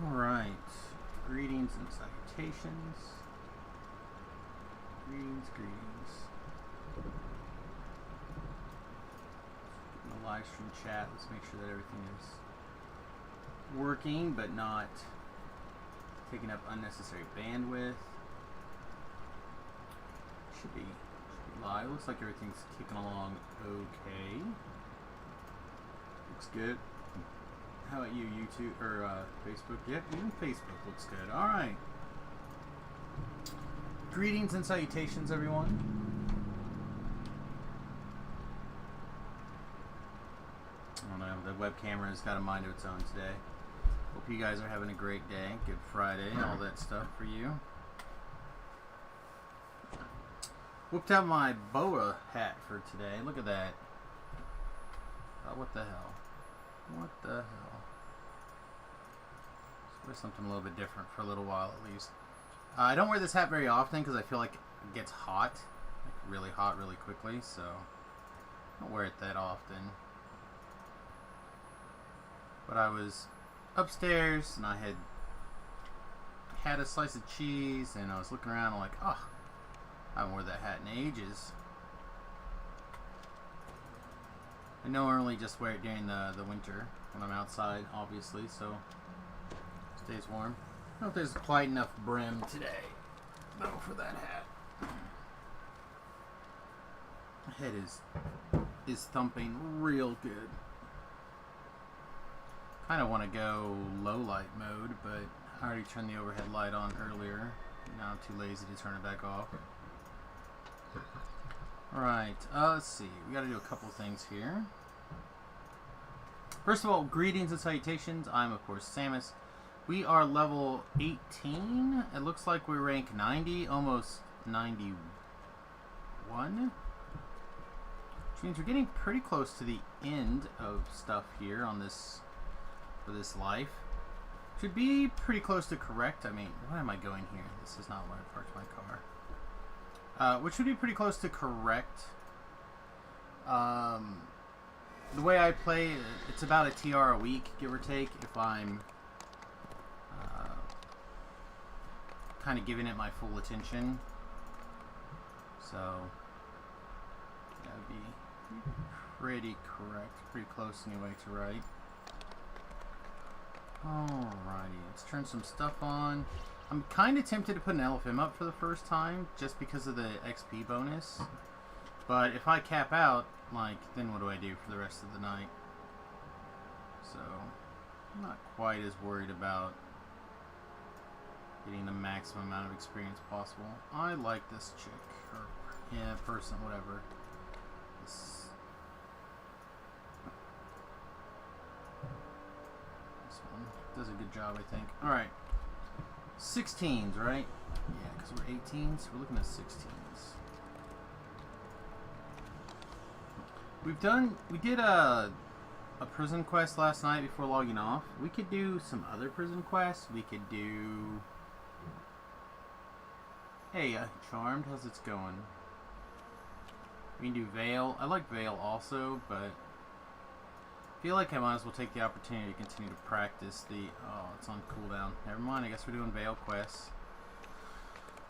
Alright, greetings and salutations. Greetings. In the live stream chat, let's make sure that everything is working but not taking up unnecessary bandwidth. Should be live. Looks like everything's kicking along okay. Looks good. How about you, YouTube or Facebook? Yep, even Facebook looks good. All right. Greetings and salutations, everyone. I don't know. The web camera's got a mind of its own today. Hope you guys are having a great day. Good Friday, all that stuff for you. Whipped out my boa hat for today. Look at that. What the hell? What the hell? Let's wear something a little bit different for a little while at least. I don't wear this hat very often because I feel like it gets hot. Like really hot really quickly, so I don't wear it that often. But I was upstairs and I had a slice of cheese and I was looking around and I'm like, oh, I haven't worn that hat in ages. I normally just wear it during the winter when I'm outside, obviously, so it stays warm. I don't know if there's quite enough brim today, though, for that hat. My head is thumping real good. Kind of want to go low light mode, but I already turned the overhead light on earlier. Now I'm too lazy to turn it back off. Alright, let's see. We gotta do a couple things here. First of all, greetings and salutations. I'm, of course, Samus. We are level 18. It looks like we rank 90, almost 91. Which means we're getting pretty close to the end of stuff here on this, for this life. Should be pretty close to correct. I mean, why am I going here? This is not where I parked my car. Which would be pretty close to correct. The way I play, it's about a TR a week, give or take, if I'm kind of giving it my full attention. So, that would be pretty correct. Pretty close anyway to right. Alrighty, let's turn some stuff on. I'm kind of tempted to put an LFM up for the first time, just because of the XP bonus. But if I cap out, like, then what do I do for the rest of the night? So, I'm not quite as worried about getting the maximum amount of experience possible. I like this chick, or, yeah, person, whatever. This one does a good job, I think. Alright. 16s, right? Yeah, because we're 18s, we're looking at 16s. We did a prison quest last night before logging off. We could do some other prison quests. We could do... Hey, Charmed, how's it going? We can do Veil. I like Veil also, but I feel like I might as well take the opportunity to continue to practice the... Oh, it's on cooldown. Never mind, I guess we're doing Veil quests.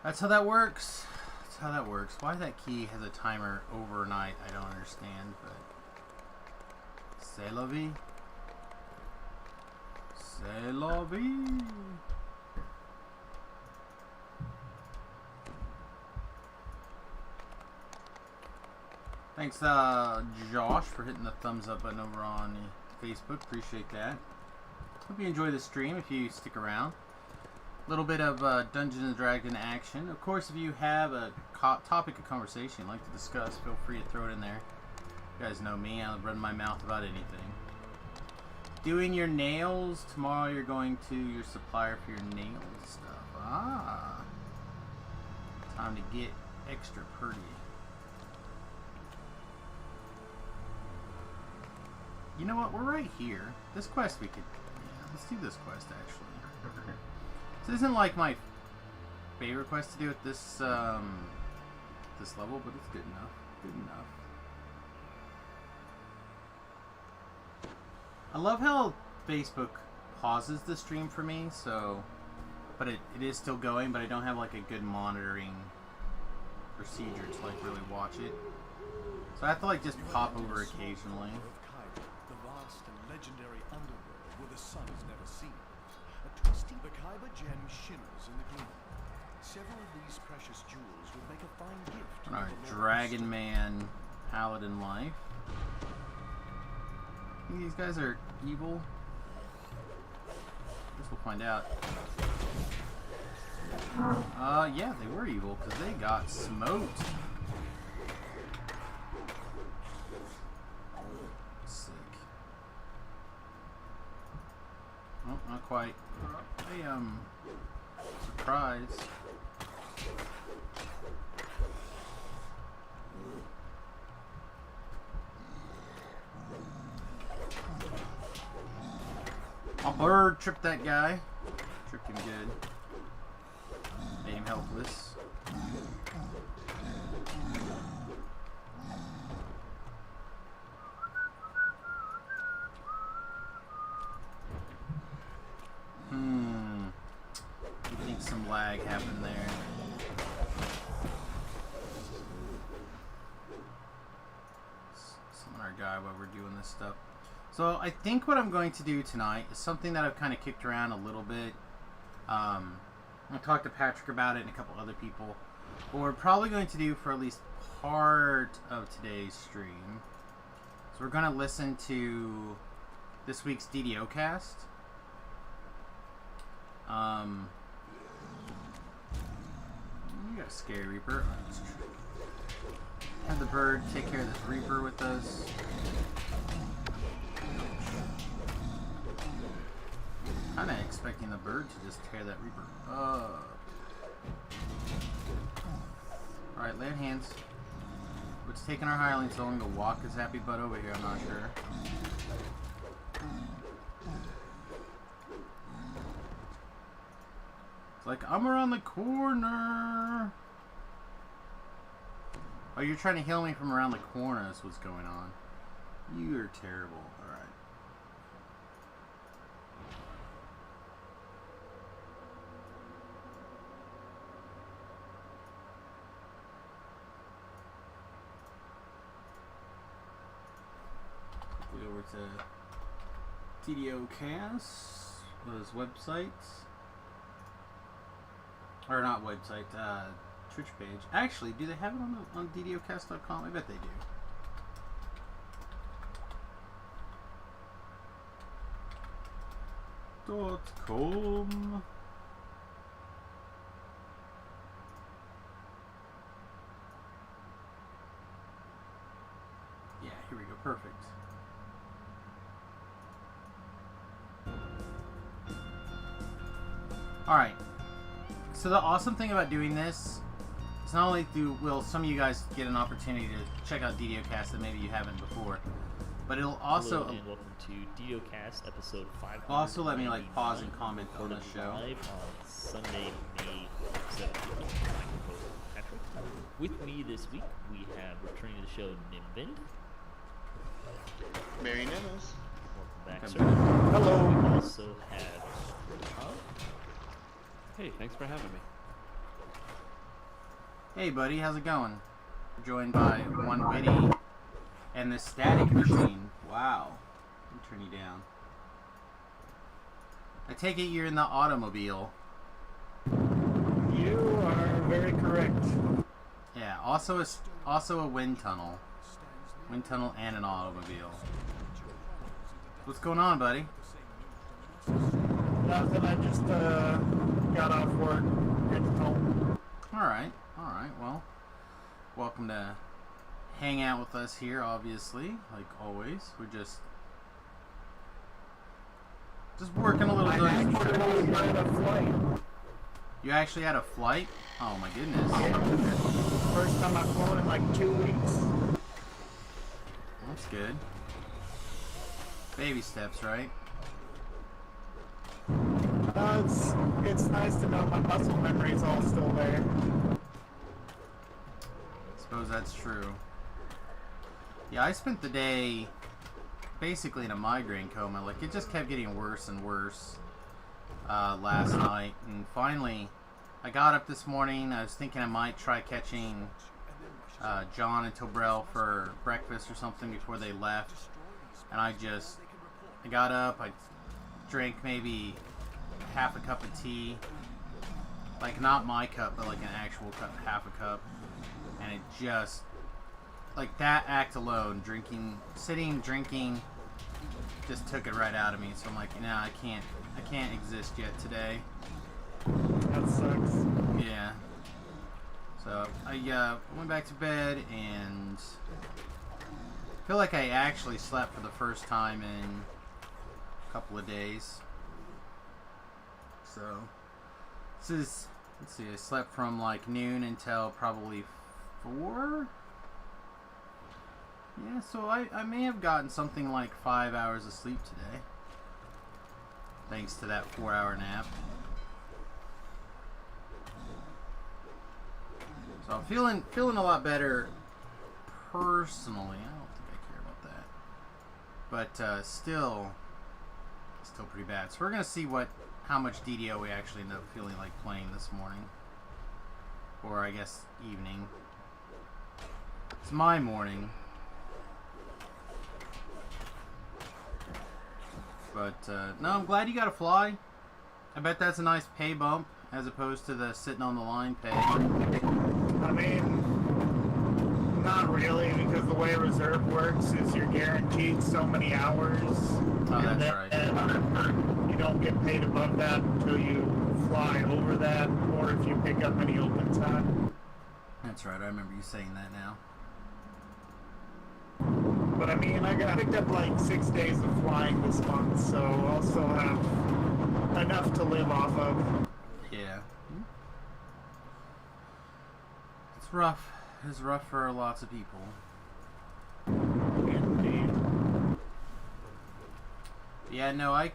That's how that works. That's how that works. Why that key has a timer overnight, I don't understand, but... C'est la vie. C'est la vie. Thanks, Josh, for hitting the thumbs up button over on Facebook. Appreciate that. Hope you enjoy the stream if you stick around. A little bit of Dungeons & Dragons action. Of course, if you have a topic of conversation you'd like to discuss, feel free to throw it in there. You guys know me, I'll run my mouth about anything. Doing your nails. Tomorrow you're going to your supplier for your nails stuff. Ah. Time to get extra pretty. You know what? We're right here. This quest we could... Yeah, let's do this quest, actually. This isn't like my favorite quest to do at this, this level, but it's good enough. Good enough. I love how Facebook pauses the stream for me, so... But it is still going, but I don't have like a good monitoring procedure to like really watch it. So I have to like just pop over occasionally. The vast and legendary underworld where the sun is never seen. A twisty Kyber gem shimmers in the gloom. Several of these precious jewels would make a fine gift. Alright, Dragon Man, Paladin Life. Think these guys are evil? Guess we'll find out. Yeah, they were evil because they got smoked. Sick. Oh, not quite. Hey, surprise. A bird tripped that guy. Tripped him good. Made him helpless. I think some lag happened there. Summon our guy while we're doing this stuff. So I think what I'm going to do tonight is something that I've kind of kicked around a little bit. I talked to Patrick about it and a couple other people. What we're probably going to do for at least part of today's stream. So we're going to listen to this week's DDO cast. You got a scary Reaper. Have the bird take care of this Reaper with us. Kinda expecting the bird to just tear that Reaper up. Alright, land hands. What's taking our hireling so long to walk his happy butt over here? I'm not sure. It's like, I'm around the corner. Oh, you're trying to heal me from around the corner. That's what's going on. You're terrible. Alright. Quickly over to TDO Cast, his website. Or not website, Twitch page. Actually, do they have it on ddocast.com? I bet they do. .com. Yeah, here we go. Perfect. Alright. So the awesome thing about doing this is not only will some of you guys get an opportunity to check out DDOcast that maybe you haven't before, but it'll also... Hello and welcome to DDOcast episode 5. Also let me like pause and comment on the show. Live on Sunday, May 17th. I'm host Patrick. With me this week, we have returning to the show Nimbin. Merry Nimbus. Welcome back, sir. Hello. We also have Tom. Hey, thanks for having me. Hey buddy, how's it going? We're joined by One Witty and the Static Machine. Wow. Let me turn you down. I take it you're in the automobile. You are very correct. Yeah, also a wind tunnel. Wind tunnel and an automobile. What's going on, buddy? Nothing, I just got off work, headed home. Alright, well, welcome to hang out with us here, obviously, like always. We're just working a little I bit. actually had a flight. You actually had a flight? Oh my goodness. First time I've flown in like 2 weeks. That's good. Baby steps, right? It's nice to know my muscle memory is all still there. Suppose that's true. Yeah, I spent the day basically in a migraine coma. Like, it just kept getting worse and worse last night. And finally, I got up this morning. I was thinking I might try catching John and Tobrell for breakfast or something before they left. And I got up, I drank maybe half a cup of tea. Like, not my cup, but like an actual cup, half a cup. And it just, like, that act alone, sitting, drinking, just took it right out of me. So I'm like, nah, I can't exist yet today. That sucks. Yeah. So I went back to bed and feel like I actually slept for the first time in a couple of days. So this is, let's see, I slept from like noon until probably 4. Yeah, so I may have gotten something like 5 hours of sleep today, thanks to that 4-hour nap. So I'm feeling a lot better personally. I don't think I care about that, but still pretty bad. So we're gonna see how much DDO we actually end up feeling like playing this morning, or I guess evening. It's my morning, but no, I'm glad you got to fly. I bet that's a nice pay bump as opposed to the sitting on the line pay. I mean, not really, because the way reserve works is you're guaranteed so many hours. Oh, that's right. You don't get paid above that until you fly over that, or if you pick up any open time. That's right. I remember you saying that now. But I mean, I picked up like 6 days of flying this month, so I'll still have enough to live off of. Yeah. It's rough. It's rough for lots of people. Indeed. Yeah, no, I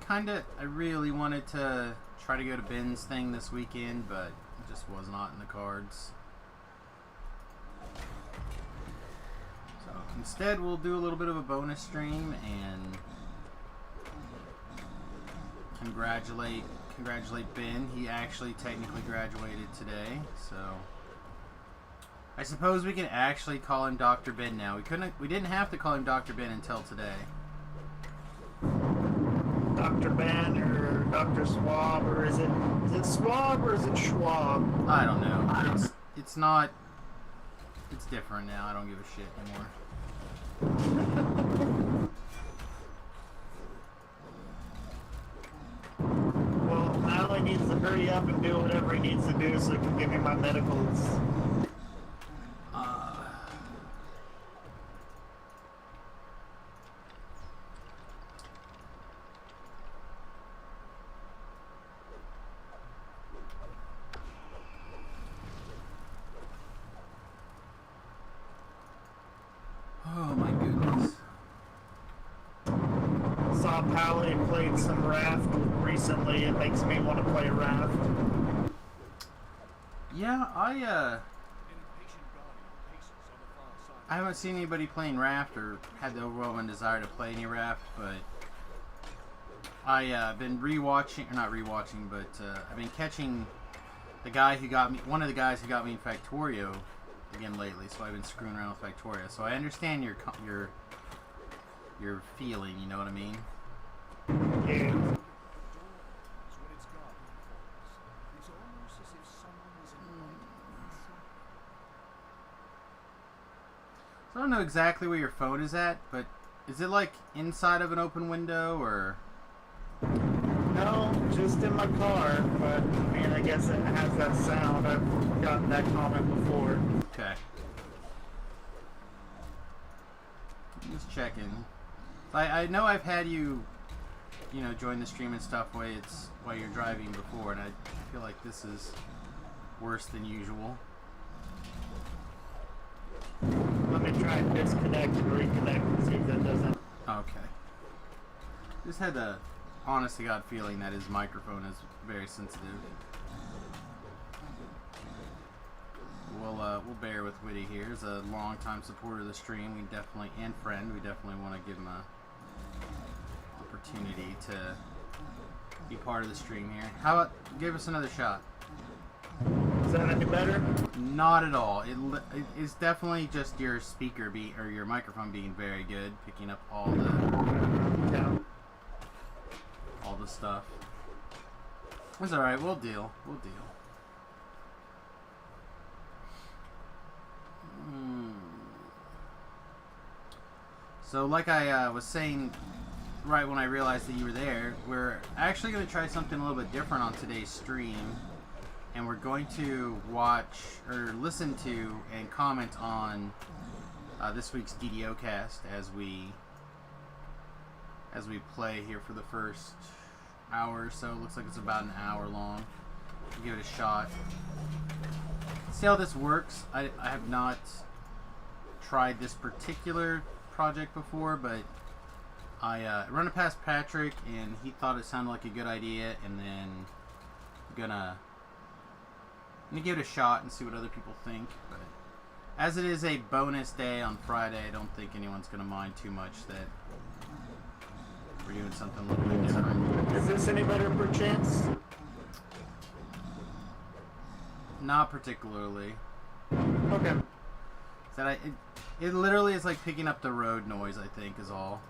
really wanted to try to go to Ben's thing this weekend, but it just was not in the cards. So instead, we'll do a little bit of a bonus stream and congratulate Ben. He actually technically graduated today, so I suppose we can actually call him Dr. Ben now. We didn't have to call him Dr. Ben until today. Dr. Ben or Dr. Swab, or is it Swab or is it Schwab? I don't know. It's not. It's different now. I don't give a shit anymore. Well, now he needs to hurry up and do whatever he needs to do so he can give me my medicals. Oh my goodness. Saw Pally played some Raft recently. It makes me want to play Raft. Yeah, I haven't seen anybody playing Raft or had the overwhelming desire to play any Raft, but I've been rewatching, but I've been catching one of the guys who got me in Factorio again lately, so I've been screwing around with Factorio. So I understand your feeling, you know what I mean? Yeah. So I don't know exactly where your phone is at, but is it like inside of an open window or? No, just in my car, but I mean, I guess it has that sound. I've gotten that comment before. Okay. Just checking. I know I've had you join the stream and stuff while you're driving before, and I feel like this is worse than usual. Let me try and disconnect and reconnect and see if that doesn't. Okay. Just had the honest to God feeling that his microphone is very sensitive. We'll bear with Witty here. He's a long-time supporter of the stream. And friend. We definitely want to give him opportunity to be part of the stream here. How about give us another shot? Is that any better? Not at all. It is definitely just your speaker or your microphone being very good, picking up all Yeah. the stuff. It's all right. We'll deal. We'll deal. So, like I was saying, right when I realized that you were there, we're actually going to try something a little bit different on today's stream. And we're going to watch or listen to and comment on this week's DDO cast as we play here for the first hour or so. It looks like it's about an hour long. We'll give it a shot. See how this works. I have not tried this particular project before, but I run it past Patrick and he thought it sounded like a good idea, and then I'm gonna give it a shot and see what other people think. But as it is a bonus day on Friday, I don't think anyone's gonna mind too much that we're doing something a little bit different. Is this any better per chance? Not particularly. Okay. It literally is like picking up the road noise, I think, is all.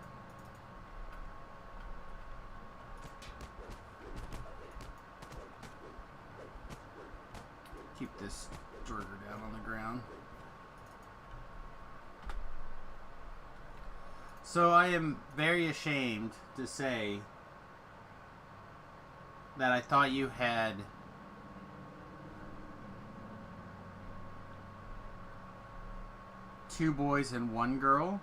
Keep this burger down on the ground. So I am very ashamed to say that I thought you had two boys and one girl,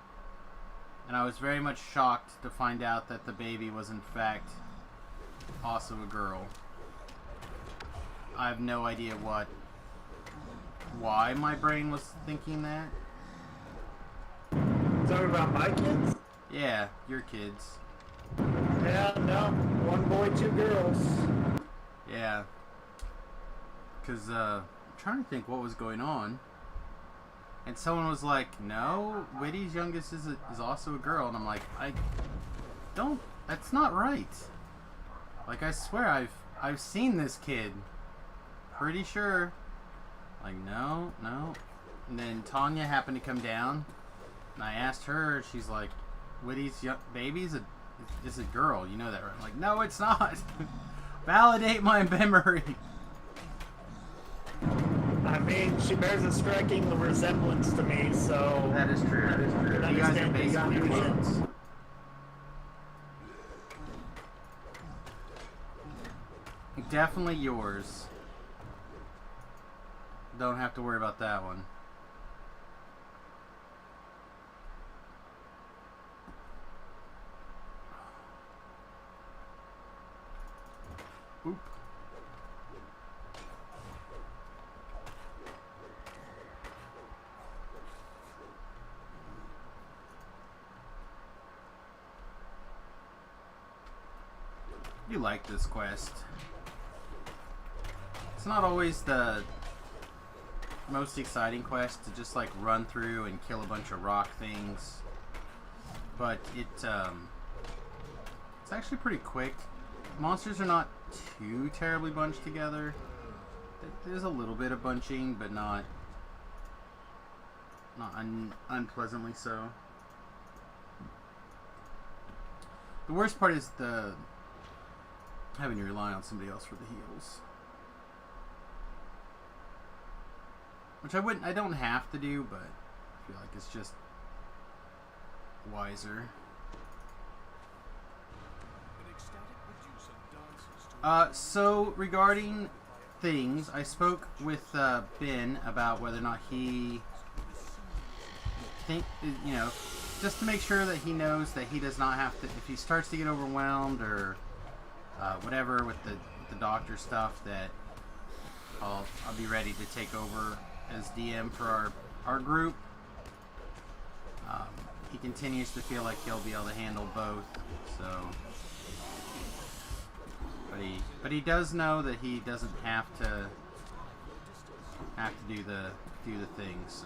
and I was very much shocked to find out that the baby was in fact also a girl. I have no idea why my brain was thinking that. Talking about my kids? Yeah, your kids. Yeah, no. One boy, two girls. Yeah. Because, I'm trying to think what was going on. And someone was like, no, Whitty's youngest is also a girl. And I'm like, that's not right. Like, I swear, I've seen this kid. Pretty sure. Like, no. And then Tanya happened to come down. And I asked her, she's like, Whitty's baby is a girl. You know that, right? I'm like, no, it's not. Validate my memory. I mean, she bears a striking resemblance to me, so... That is true. You guys are basically twins. Definitely yours. Don't have to worry about that one. Oop. You like this quest. It's not always the most exciting quest to just like run through and kill a bunch of rock things, but it's actually pretty quick. Monsters are not too terribly bunched together. There's a little bit of bunching, but not unpleasantly so. The worst part is having to rely on somebody else for the heals, which I don't have to do, but I feel like it's just wiser. So regarding things, I spoke with Ben about whether or not he just to make sure that he knows that he does not have to, if he starts to get overwhelmed or whatever with the doctor stuff, that I'll be ready to take over as DM for our group. He continues to feel like he'll be able to handle both, so. But he does know that he doesn't have to do the thing, so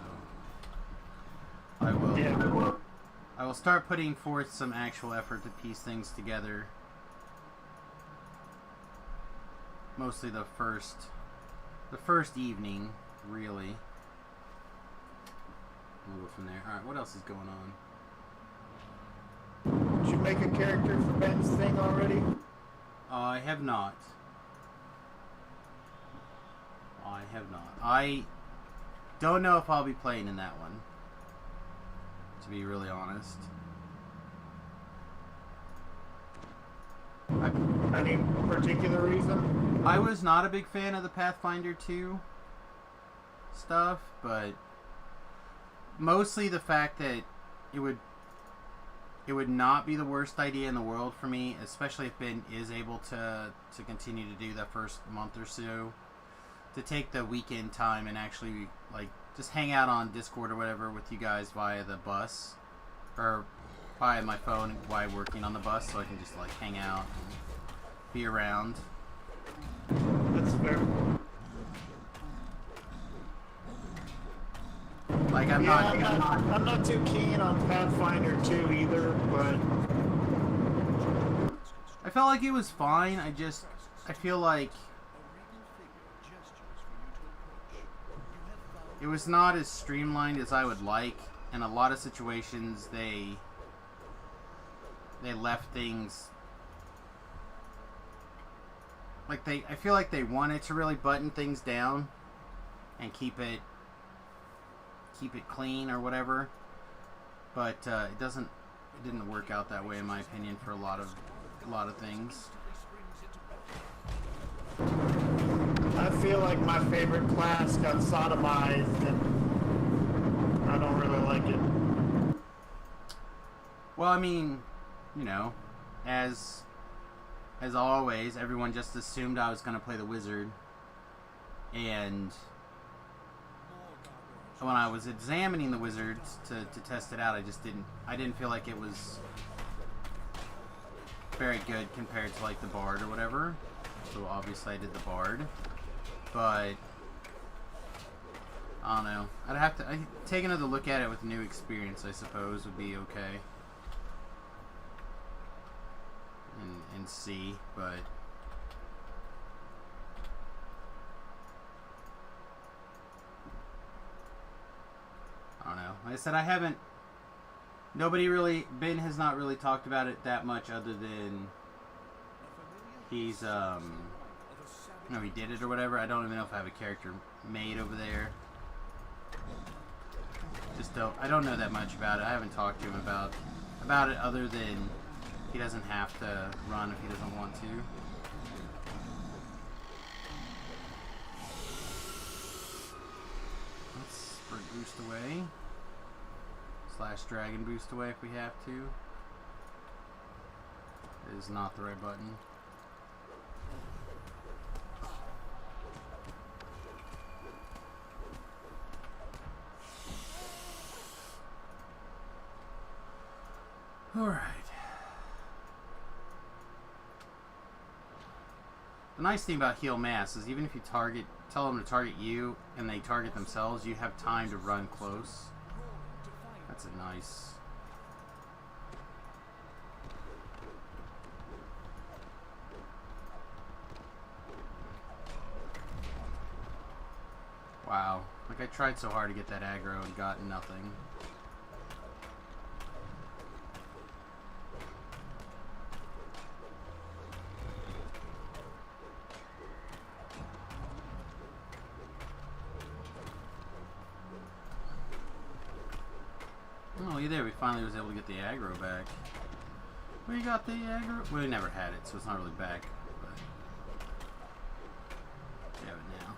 I will. Yeah. I will start putting forth some actual effort to piece things together. Mostly the first evening, really. We'll go from there. Alright, what else is going on? Did you make a character for Ben's thing already? I have not. I don't know if I'll be playing in that one, to be really honest. Any particular reason? I was not a big fan of the Pathfinder 2 stuff, but mostly the fact that it would not be the worst idea in the world for me, especially if Ben is able to continue to do that first month or so, to take the weekend time and actually like just hang out on Discord or whatever with you guys via the bus or via my phone while working on the bus, so I can just like hang out and be around. That's fair. Like I'm not too keen on Pathfinder 2 either, but I felt like it was fine. I feel like it was not as streamlined as I would like. In a lot of situations, they left things like I feel like they wanted to really button things down and keep it clean or whatever, but it didn't work out that way in my opinion for a lot of things. I feel like my favorite class got sodomized and I don't really like it. Well, I mean, you know, as always, everyone just assumed I was going to play the wizard, and when I was examining the wizards to test it out, I didn't feel like it was very good compared to like the bard or whatever. So obviously I did the bard, but I don't know. I'd take another look at it with a new experience, I suppose, would be okay. And see, but I don't know. Like I said, Ben has not really talked about it that much, other than he's, he did it or whatever. I don't even know if I have a character made over there. I don't know that much about it. I haven't talked to him about it other than he doesn't have to run if he doesn't want to. Let's spurt boost away. / dragon boost away if we have to. It is not the right button. Alright. The nice thing about heal mass is even if you tell them to target you and they target themselves, you have time to run close. That's a nice. Wow. Like I tried so hard to get that aggro and got nothing. Oh, yeah, there, we finally was able to get the aggro back. We got the aggro. Well, we never had it, so it's not really back, but we have it now.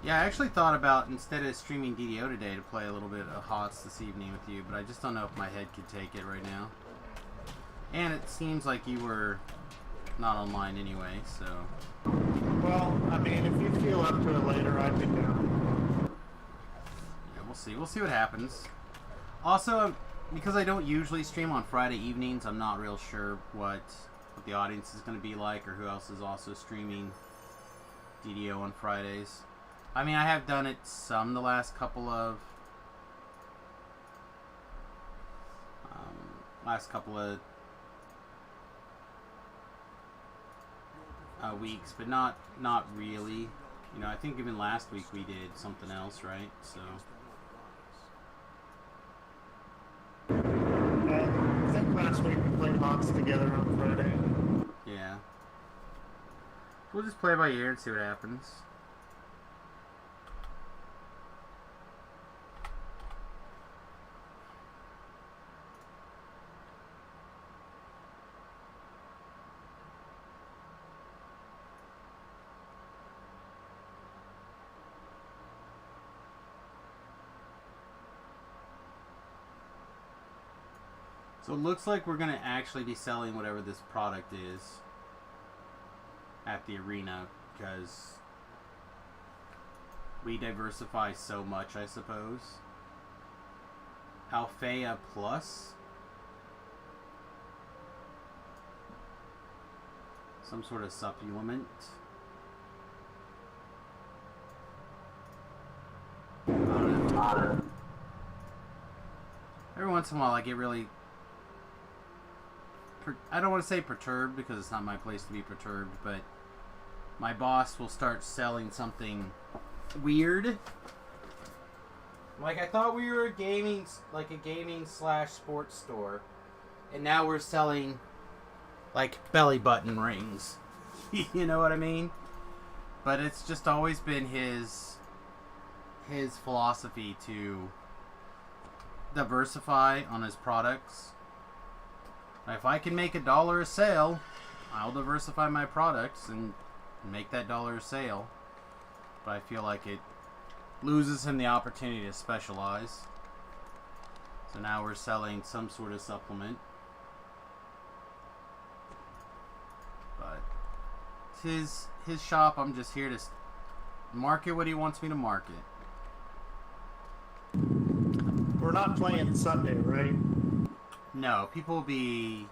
Yeah, I actually thought about, instead of streaming DDO today, to play a little bit of HOTS this evening with you, but I just don't know if my head could take it right now. And it seems like you were not online anyway, so. Well, I mean, if you feel up to it later, I'd be down. Yeah, we'll see. We'll see what happens. Also, because I don't usually stream on Friday evenings, I'm not real sure what what the audience is going to be like, or who else is also streaming DDO on Fridays. I mean, I have done it some the last couple of weeks, but not really. You know, I think even last week we did something else, right? So I think last week we played Hawks together on Friday. yeah, we'll just play by ear and see what happens. So it looks like we're going to actually be selling whatever this product is at the arena, because we diversify so much, I suppose. Althea Plus. Some sort of supplement. I don't know. Every once in a while I get really... I don't want to say perturbed, because it's not my place to be perturbed, but my boss will start selling something weird. Like, I thought we were a gaming / sports store, and now we're selling like belly button rings. You know what I mean? But it's just always been his philosophy to diversify on his products. If I can make $1 a sale, I'll diversify my products and make that $1 a sale. But I feel like it loses him the opportunity to specialize. So now we're selling some sort of supplement. But it's his shop. I'm just here to market what he wants me to market. We're not playing Sunday, right? No, people will be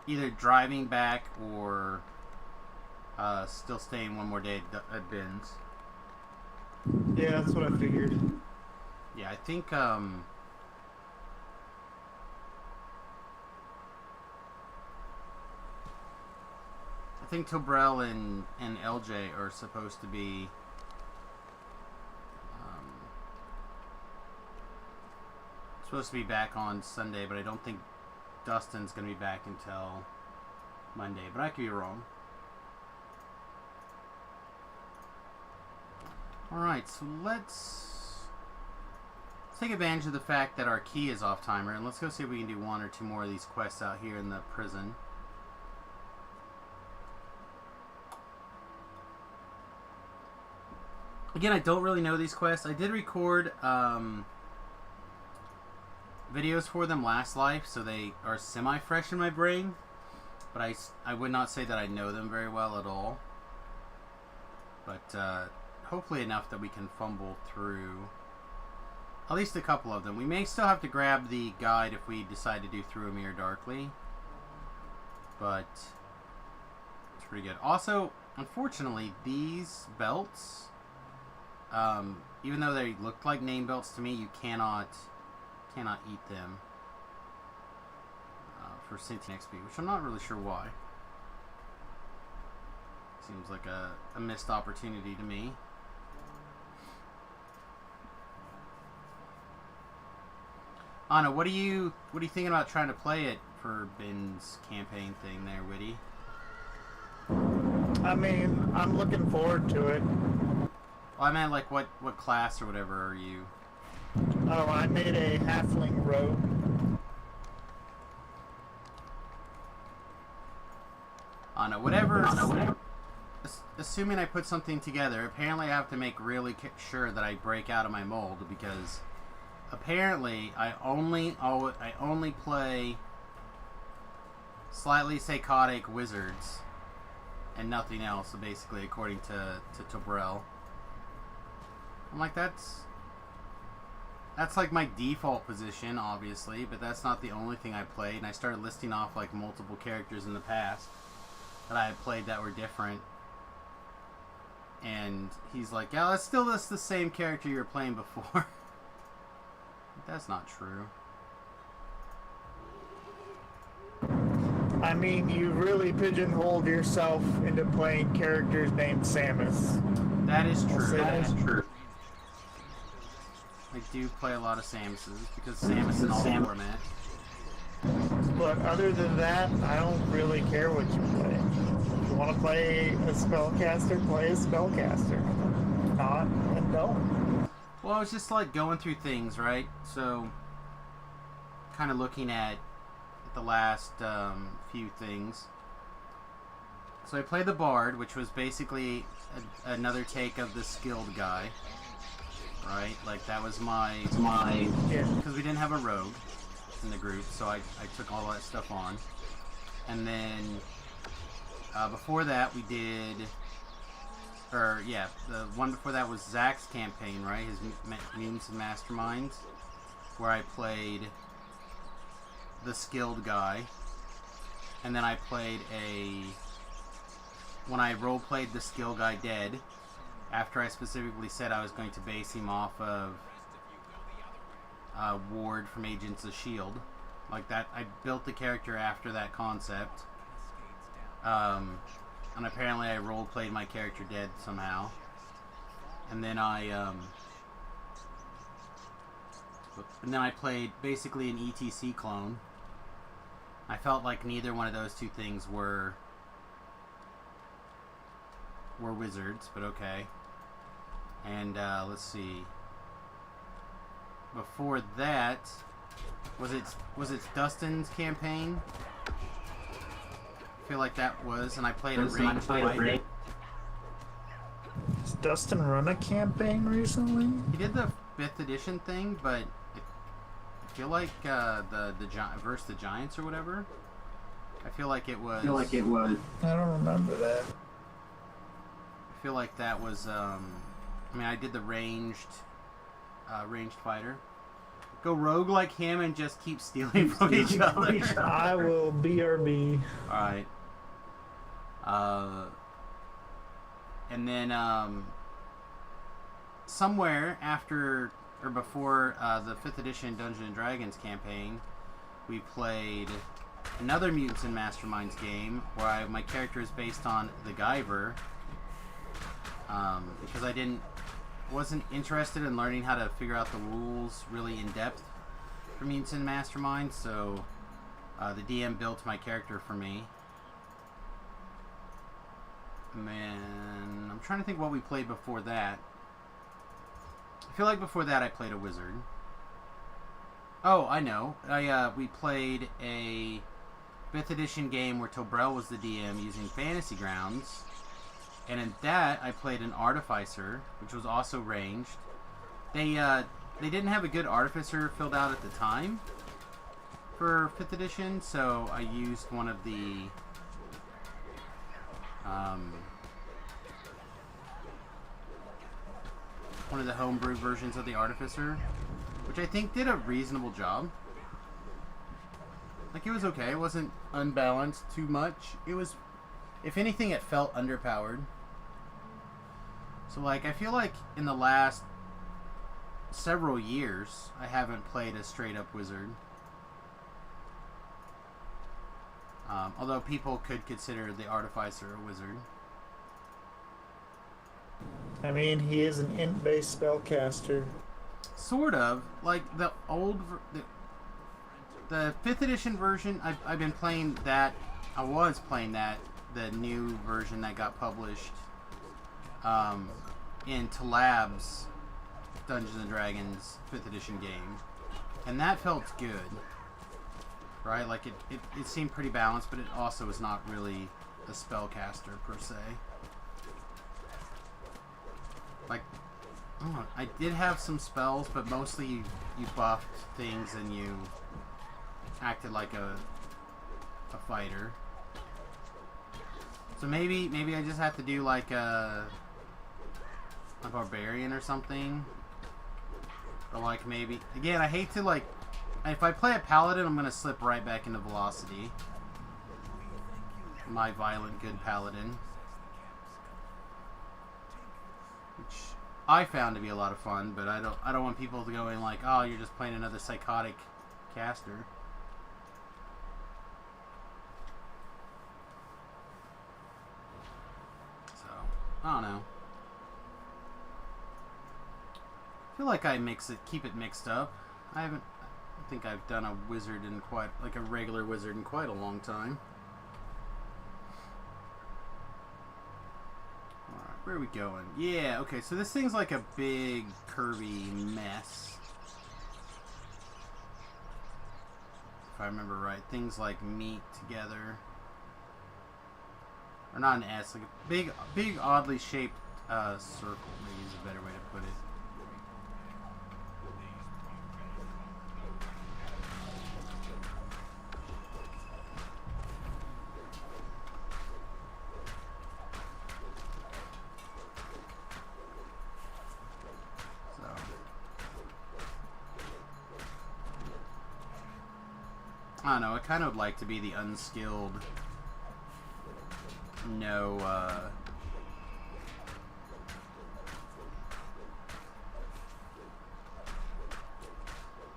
either driving back or still staying one more day at Ben's. Yeah, that's what I figured. Yeah, I think Tobrell and LJ are supposed to be back on Sunday, but I don't think Dustin's going to be back until Monday, but I could be wrong. Alright, so let's take advantage of the fact that our key is off timer, and let's go see if we can do 1 or 2 more of these quests out here in the prison. Again, I don't really know these quests. I did record videos for them last life, so they are semi-fresh in my brain, but I would not say that I know them very well at all. But hopefully enough that we can fumble through at least a couple of them. We may still have to grab the guide if we decide to do Through a Mirror Darkly, but it's pretty good. Also, unfortunately, these belts, even though they looked like name belts to me, you cannot eat them for Sentient XP, which I'm not really sure why. Seems like a missed opportunity to me. Anna, what are you thinking about trying to play it for Ben's campaign thing there, Witty? I mean, I'm looking forward to it. Well, I meant like what class or whatever are you? Oh, I made a halfling rogue. Anna, whatever. Assuming I put something together, apparently I have to make really sure that I break out of my mold, because apparently I only play slightly psychotic wizards and nothing else, basically, according to Tobrell. I'm like, that's that's like my default position, obviously, but that's not the only thing I played. And I started listing off like multiple characters in the past that I had played that were different. And he's like, yeah, that's still the same character you were playing before. That's not true. I mean, you really pigeonholed yourself into playing characters named Samus. That is I'll true. say That that. is true. I do play a lot of Samuses because Samus in all format. But other than that, I don't really care what you play. If you want to play a spellcaster, play a spellcaster. If not, then don't. Well, I was just like going through things, right? So, kind of looking at the last few things. So I played the Bard, which was basically another take of the skilled guy, right? Like that was my Yeah. because we didn't have a rogue in the group, so I took all that stuff on. And then before that we did, or yeah, the one before that was Zach's campaign, right? His Mutants and Masterminds, where I played the skilled guy, and then I played when I role played the skill guy dead, after I specifically said I was going to base him off of Ward from Agents of S.H.I.E.L.D. Like that, I built the character after that concept. And apparently I role played my character dead somehow. And then I played basically an ETC clone. I felt like neither one of those two things were wizards, but okay. And let's see. Before that, was it Dustin's campaign? I feel like that was, and I played a ranged fighter. Has Dustin run a campaign recently? He did the 5th edition thing, but I feel like the versus the Giants or whatever. I feel like it was. I don't remember that. I feel like that was. I mean, I did the ranged fighter. Go rogue like him and just keep stealing from each other. I will BRB. All right. And then somewhere after or before the 5th edition Dungeons and Dragons campaign, we played another Mutants and Masterminds game where my character is based on the Guyver, because I wasn't interested in learning how to figure out the rules really in depth for Mutants and Masterminds, so the DM built my character for me. And then I'm trying to think what we played before that. I feel like before that I played a wizard. Oh, I know. We played a 5th edition game where Tobrel was the DM using Fantasy Grounds. And in that, I played an Artificer, which was also ranged. They didn't have a good Artificer filled out at the time for 5th edition, so I used one of the homebrew versions of the Artificer, which I think did a reasonable job. Like, it was okay. It wasn't unbalanced too much. It was, if anything, it felt underpowered. So, like, I feel like in the last several years, I haven't played a straight-up wizard. Although people could consider the Artificer a wizard. I mean, he is an int-based spellcaster. Sort of. Like, the old... The 5th edition version, I've been playing that. I was playing that, the new version that got published in Talab's Dungeons and Dragons 5th edition game. And that felt good. Right? Like, it seemed pretty balanced, but it also was not really a spellcaster, per se. Like, I don't know, I did have some spells, but mostly you buffed things and you acted like a fighter. So maybe I just have to do like a barbarian or something, Or like maybe again, I hate to like if I play a paladin, I'm gonna slip right back into velocity. My violent good paladin, which I found to be a lot of fun, but I don't want people to go in like, oh, you're just playing another psychotic caster. So I don't know. I feel like I keep it mixed up. I don't think I've done a wizard in quite, like a regular wizard in quite a long time. Alright, where are we going? Yeah, okay, so this thing's like a big, curvy mess. If I remember right, things like meet together. Or not an S, like a big oddly shaped circle, maybe is a better way to put it. I don't know, I kind of would like to be the unskilled,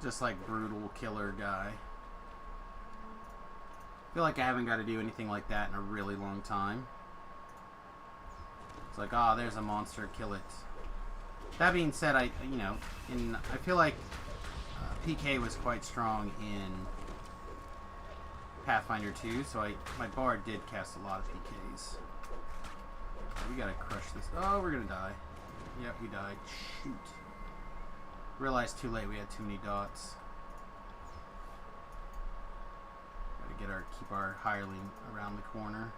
just like brutal killer guy. I feel like I haven't got to do anything like that in a really long time. It's like, oh, there's a monster, kill it. That being said, I feel like PK was quite strong in Pathfinder 2, so my bard did cast a lot of PKs. We gotta crush this. Oh, we're gonna die. Yep, we died. Shoot. Realized too late we had too many dots. Gotta keep our hireling around the corner.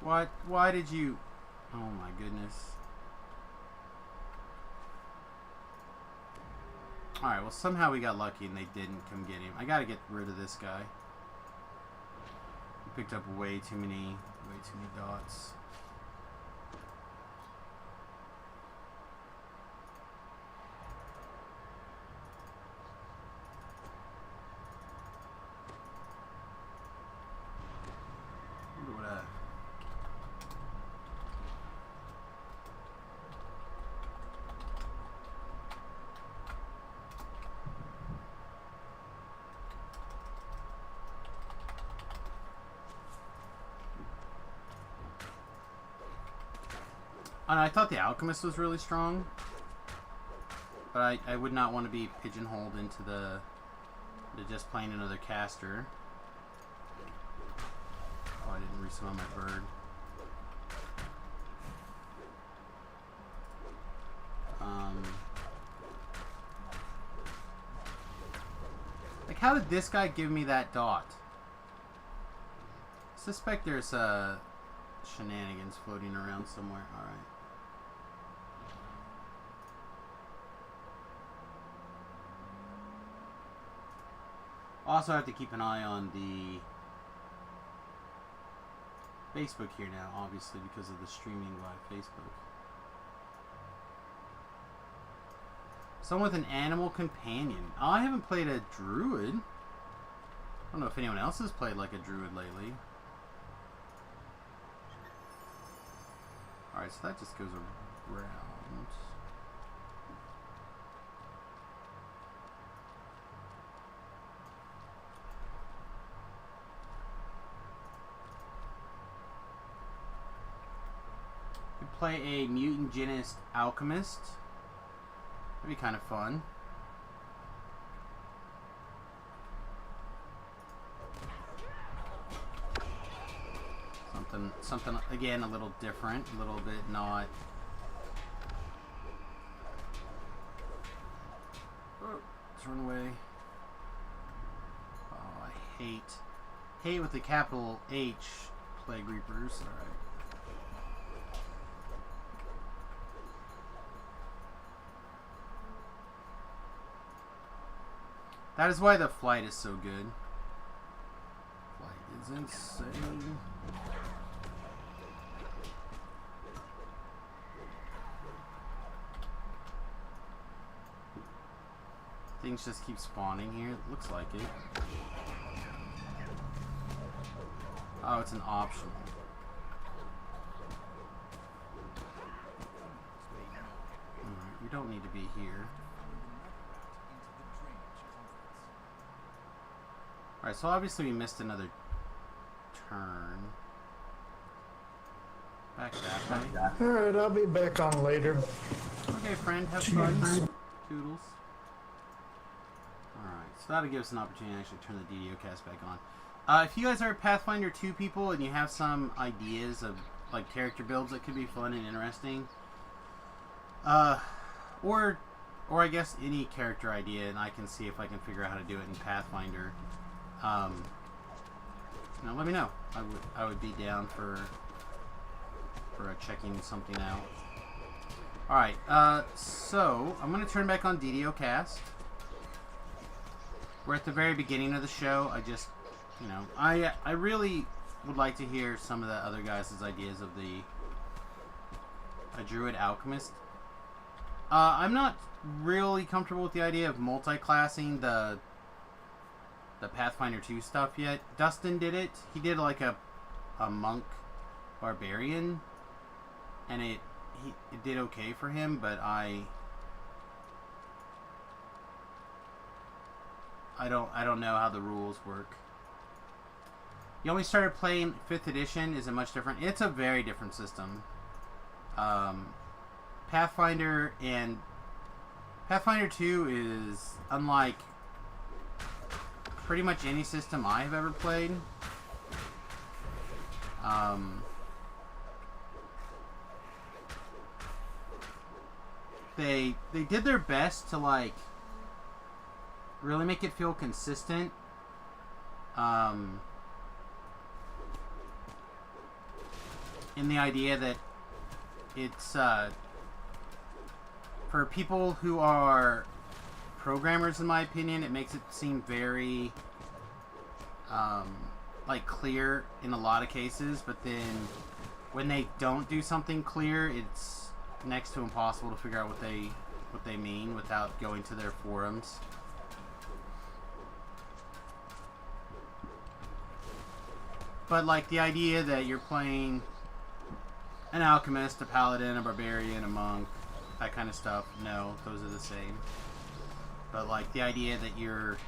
What? Why did you? Oh my goodness. Alright, well somehow we got lucky and they didn't come get him. I gotta get rid of this guy. He picked up way too many dots. I thought the Alchemist was really strong, but I would not want to be pigeonholed into the just playing another caster. Oh, I didn't resummon my bird. Like, how did this guy give me that dot? I suspect there's shenanigans floating around somewhere. Alright. Also, I have to keep an eye on the Facebook here now, obviously, because of the streaming via Facebook. Someone with an animal companion. Oh, I haven't played a druid. I don't know if anyone else has played like a druid lately. Alright, so that just goes around. Play a mutagenist alchemist. That'd be kind of fun. Something again a little different, a little bit not. Oh, let's run away. Oh, I hate with the capital H Plague Reapers. All right. That is why the flight is so good. Flight is insane. things just keep spawning here. It looks like it. Oh, it's an optional. Alright, we don't need to be here. Alright, so obviously we missed another turn. Back that way. Alright, I'll be back on later. Okay, friend, have fun. Toodles. Alright, so that'll give us an opportunity to actually turn the DDO cast back on. If you guys are Pathfinder 2 people and you have some ideas of like character builds that could be fun and interesting, or I guess any character idea, and I can see if I can figure out how to do it in Pathfinder, you know, let me know. I would be down for checking something out. Alright, so I'm going to turn back on DDO Cast. We're at the very beginning of the show. I just, you know, I really would like to hear some of the other guys' ideas of a Druid Alchemist. I'm not really comfortable with the idea of multi-classing the Pathfinder 2 stuff yet. Dustin did it. He did like a monk barbarian, and it did okay for him, but I don't know how the rules work. You only started playing 5th edition. Is it much different? It's a very different system. Pathfinder 2 is unlike pretty much any system I've ever played. They did their best to like really make it feel consistent. In the idea that it's for people who are programmers, in my opinion, it makes it seem very like clear in a lot of cases, but then when they don't do something clear, it's next to impossible to figure out what they mean without going to their forums. But like the idea that you're playing an alchemist, a paladin, a barbarian, a monk, that kind of stuff, no, those are the same. But like the idea that you're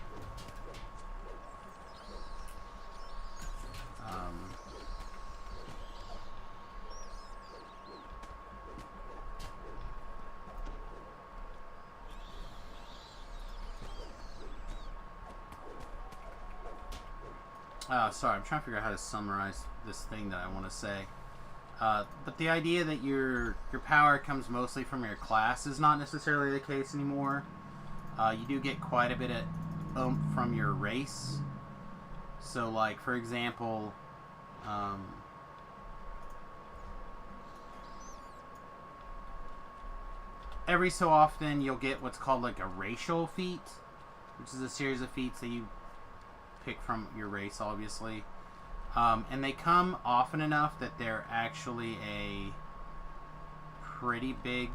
sorry, I'm trying to figure out how to summarize this thing that I want to say. But the idea that your power comes mostly from your class is not necessarily the case anymore. You do get quite a bit of oomph from your race. So, like, for example, every so often you'll get what's called like a racial feat, which is a series of feats that you pick from your race, obviously. And they come often enough that they're actually a pretty big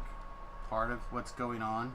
part of what's going on.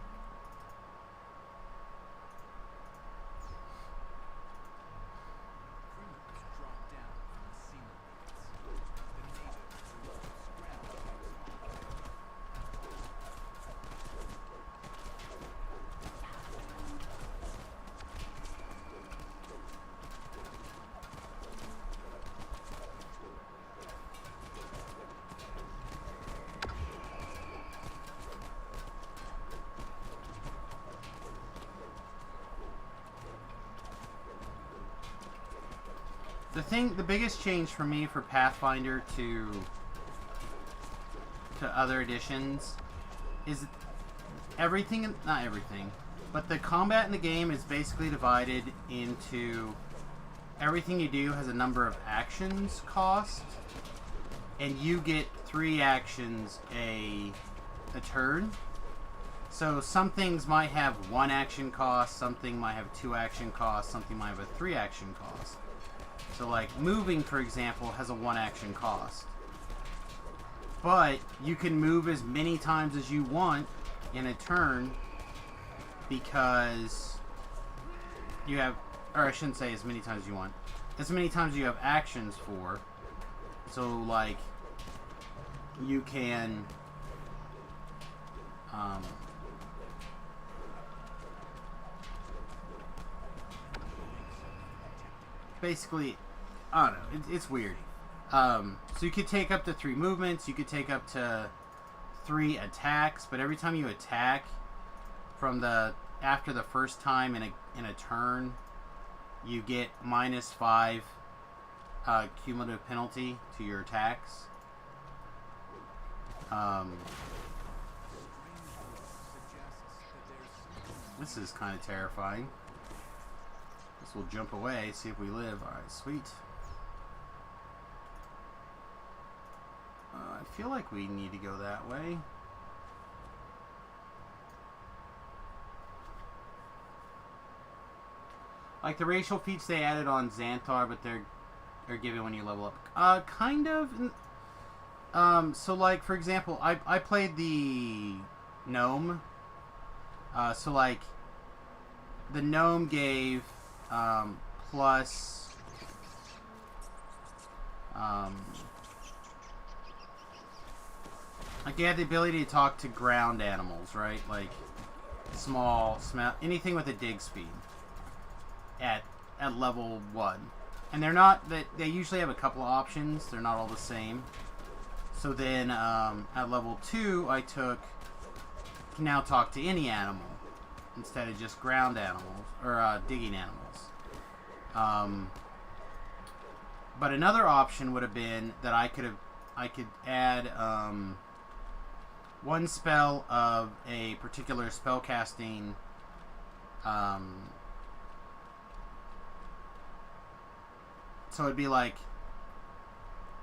The biggest change for me for Pathfinder to other editions is everything, not everything, but the combat in the game is basically divided into everything you do has a number of actions cost, and you get 3 actions a turn. So some things might have 1 action cost, something might have 2 action costs, something might have a 3 action cost. So like moving, for example, has a 1 action cost. But you can move as many times as you want in a turn because you have, or I shouldn't say as many times as you want, as many times you have actions for. So like you can basically, I don't know, it's weird. So you could take up to 3 movements, you could take up to 3 attacks, but every time you attack from after the first time in a turn, you get -5 cumulative penalty to your attacks. This is kind of terrifying. This will jump away, see if we live. Alright, sweet. I feel like we need to go that way. Like the racial feats they added on Xanthar, but they're given when you level up. Kind of. So like, for example, I played the gnome. So like, the gnome gave plus like they had the ability to talk to ground animals, right? Like small, anything with a dig speed at level 1. And they're not that they usually have a couple of options. They're not all the same. So then at level 2, I can now talk to any animal instead of just ground animals or digging animals. But another option would have been that I could add 1 spell of a particular spellcasting so it'd be like,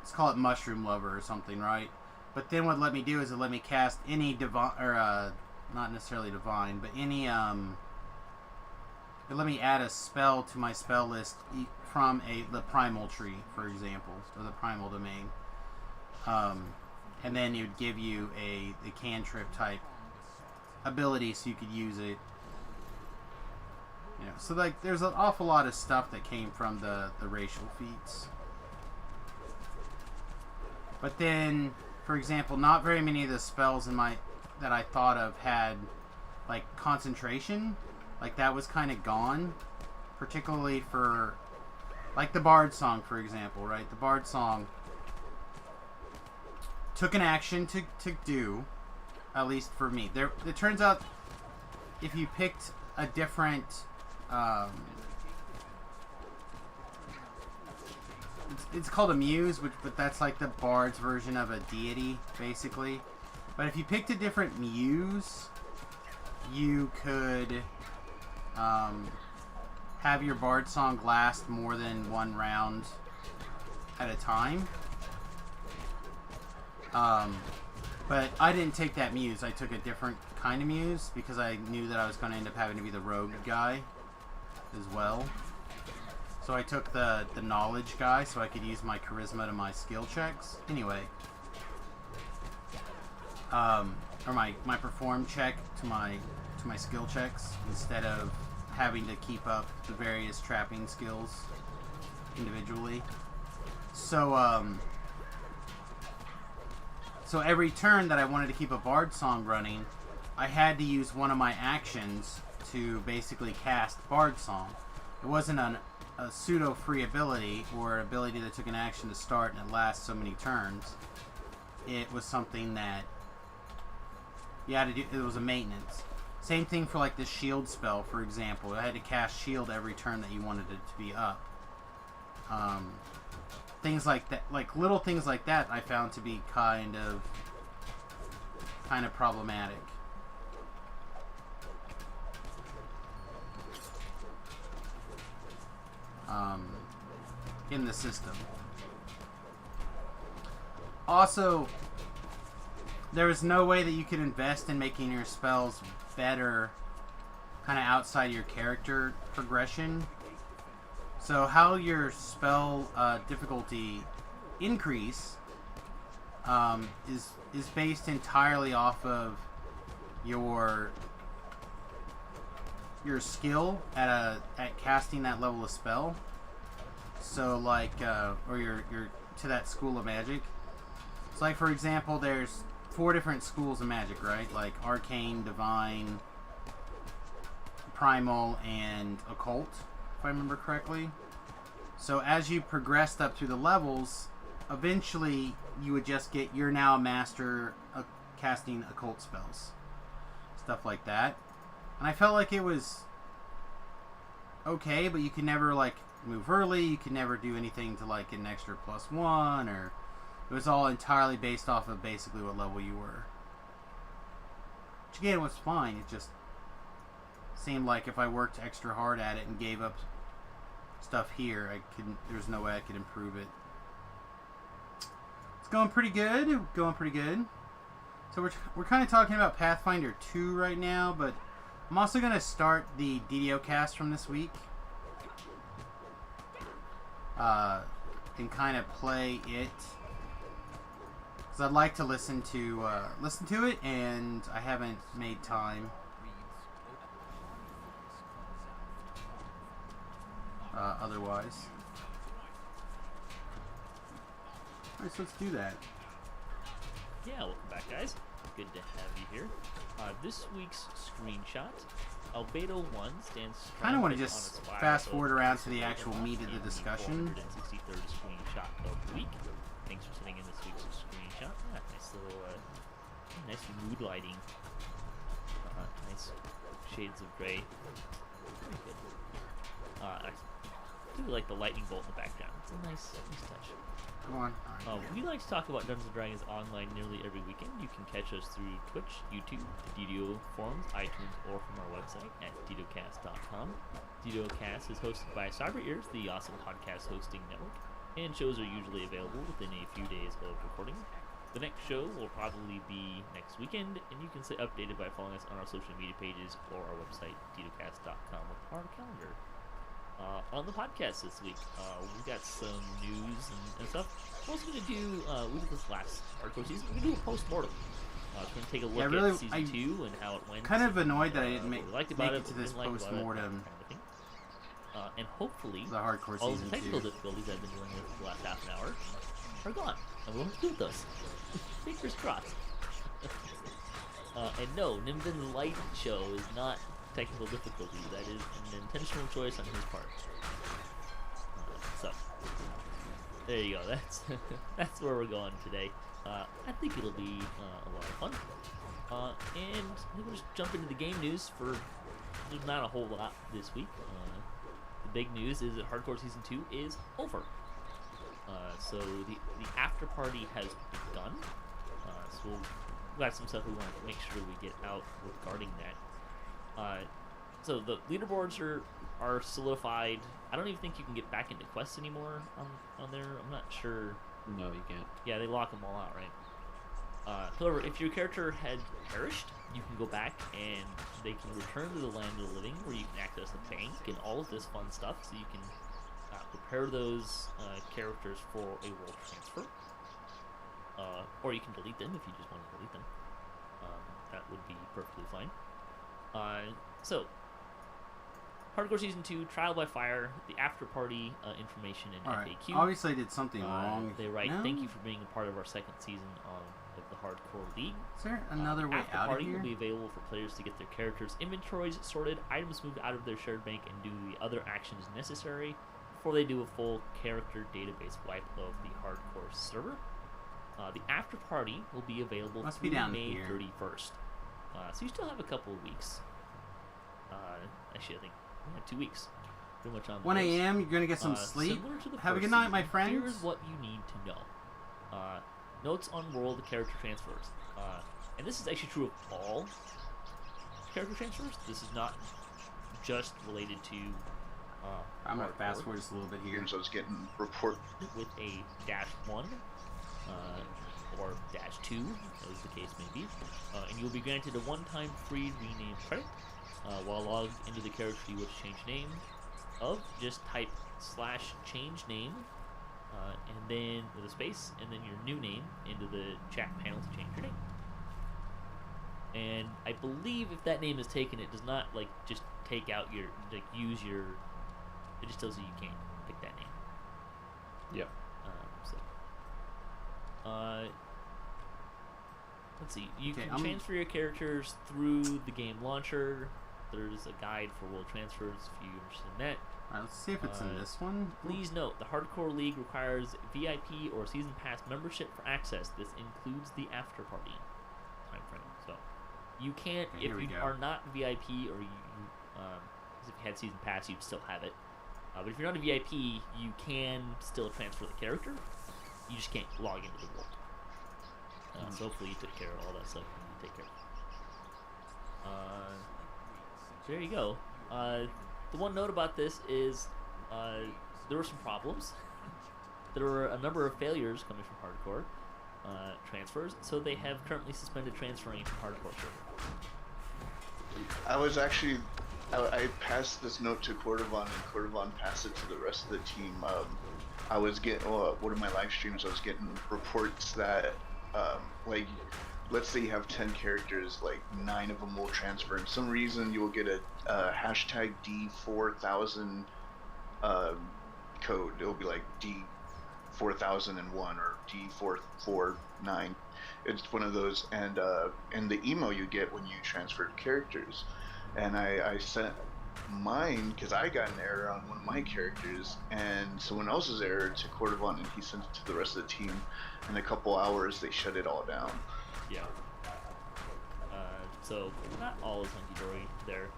let's call it Mushroom Lover or something, right? But then what it let me do is it let me cast any divine, or not necessarily divine, but any it let me add a spell to my spell list from the Primal Tree, for example, or the Primal Domain. And then it would give you a cantrip type ability, so you could use it. You know, so like there's an awful lot of stuff that came from the racial feats. But then, for example, not very many of the spells that I thought of had like concentration. Like that was kind of gone, particularly for like the Bard Song, for example, right? The Bard Song took an action to do, at least for me. It turns out if you picked a different it's called a muse, but that's like the bard's version of a deity, basically. But if you picked a different muse, you could have your bard song last more than 1 round at a time. But I didn't take that muse. I took a different kind of muse because I knew that I was going to end up having to be the rogue guy as well. So I took the knowledge guy so I could use my charisma to my skill checks. Anyway. Or my perform check to my skill checks instead of having to keep up the various trapping skills individually. So so every turn that I wanted to keep a bard song running, I had to use one of my actions to basically cast bard song. It wasn't a pseudo free ability or an ability that took an action to start and it lasts so many turns. It was something that you had to do. It was a maintenance. Same thing for like the shield spell, for example. I had to cast shield every turn that you wanted it to be up. Things like that, like little things like that, I found to be kind of problematic. In the system. Also, there was no way that you could invest in making your spells better kind of outside your character progression. So how your spell difficulty increase is based entirely off of your your skill at casting that level of spell. So like, or your to that school of magic. So like for example, there's 4 different schools of magic, right? Like arcane, divine, primal, and occult, if I remember correctly. So as you progressed up through the levels, eventually you would just get, you're now a master of casting occult spells, stuff like that. And I felt like it was okay, but you could never like move early, you could never do anything to like get an extra +1, or it was all entirely based off of basically what level you were. Which again was fine, it just seemed like if I worked extra hard at it and gave up stuff here, there's no way I could improve it. It's going pretty good, So we're kind of talking about Pathfinder 2 right now, but I'm also going to start the DDO cast from this week. And kind of play it. Because I'd like to listen to it, and I haven't made time. Otherwise. Alright, so let's do that. Yeah, welcome back, guys. Good to have you here. This week's screenshot, Albedo 1 stands. Kind of want to just fast forward around to the actual meat of the discussion. 463rd screenshot of the week. Thanks for sending in this week's screenshot. Yeah, nice little, nice mood lighting. Nice shades of gray. Very good. I do like the lightning bolt in the background. It's a nice touch. Come on. All right, We like to talk about Dungeons & Dragons online nearly every weekend. You can catch us through Twitch, YouTube, the DDO forums, iTunes, or from our website at DDOcast.com. DDOcast is hosted by Cyber Ears, the awesome podcast hosting network, and shows are usually available within a few days of recording. The next show will probably be next weekend, and you can stay updated by following us on our social media pages or our website, DDOcast.com, with our calendar. On the podcast this week, we've got some news and stuff. We're also going to do, we did this last hardcore season, we're going to do a post-mortem. We're going to take a look at Season 2 and how it went. Kind of annoyed that I didn't make it to this post-mortem. And hopefully, the hardcore all season the technical 2. difficulties I've been dealing with for the last half an hour are gone. And we'll do with those. Fingers crossed. And no, Nimbin's light show is not technical difficulty. That is an intentional choice on his part. So there you go. That's where we're going today. I think it'll be a lot of fun. And we'll just jump into the game news. There's not a whole lot this week. The big news is that Hardcore Season 2 is over. So the after party has begun. So we've got some stuff we want to make sure we get out regarding that. So the leaderboards are solidified. I don't even think you can get back into quests anymore on there. I'm not sure. No, you can't. Yeah, they lock them all out, right? However, if your character had perished, you can go back and they can return to the land of the living, where you can access the bank and all of this fun stuff. So you can prepare those characters for a world transfer, or you can delete them if you just want to delete them. That would be perfectly fine. So, Hardcore Season 2, Trial by Fire, the after party information and FAQ. Obviously I did something wrong. They write, No? thank you for being a part of our second season of the Hardcore League. Is there another way After out of party here? will be available for players to get their characters' inventories sorted, items moved out of their shared bank, and do the other actions necessary before they do a full character database wipe of the Hardcore server. The after party will be available Must be through down May here. 31st. So you still have a couple of weeks. Actually, I think 2 weeks. Pretty much on the 1 nose. a.m. You're gonna get some sleep. Similar to the Have a first good night, my season, friends. Here's what you need to know. Notes on world character transfers. And this is actually true of all character transfers. This is not just related to I'm gonna hardcore. fast forward just a little bit here. So I was getting report. With a -1 or -2, as the case may be, and you'll be granted a one-time free rename credit. While logged into the character you wish to change name of, just type /change name, and then with a space, and then your new name into the chat panel to change your name. And I believe if that name is taken, it does not like just take out your use your. It just tells you you can't pick that name. Yep. Let's see. You Okay, can transfer your characters through the game launcher. There's a guide for world transfers if you're interested in that. Alright, let's see if it's in this one. Please note, the Hardcore League requires VIP or Season Pass membership for access. This includes the after party time frame. So you can't, Okay, if here we you go. are not VIP or you, if you had Season Pass, you'd still have it. But if you're not a VIP, you can still transfer the character. You just can't log into the world. So hopefully you took care of all that stuff and you take care of it. So there you go. The one note about this is there were some problems. There were a number of failures coming from Hardcore transfers, so they have currently suspended transferring from Hardcore server. I was actually, I passed this note to Cordovan, and Cordovan passed it to the rest of the team. I was getting, one of my live streams, I was getting reports that, like, let's say you have 10 characters, like 9 of them will transfer. And some reason you will get a hashtag D4000 code. It'll be like D4001 or D449. It's one of those, and the email you get when you transfer characters. And I sent mine because I got an error on one of my characters, and someone else's error to Cordovan, and he sent it to the rest of the team. In a couple hours, they shut it all down. Yeah. So not all is hunky-dory there.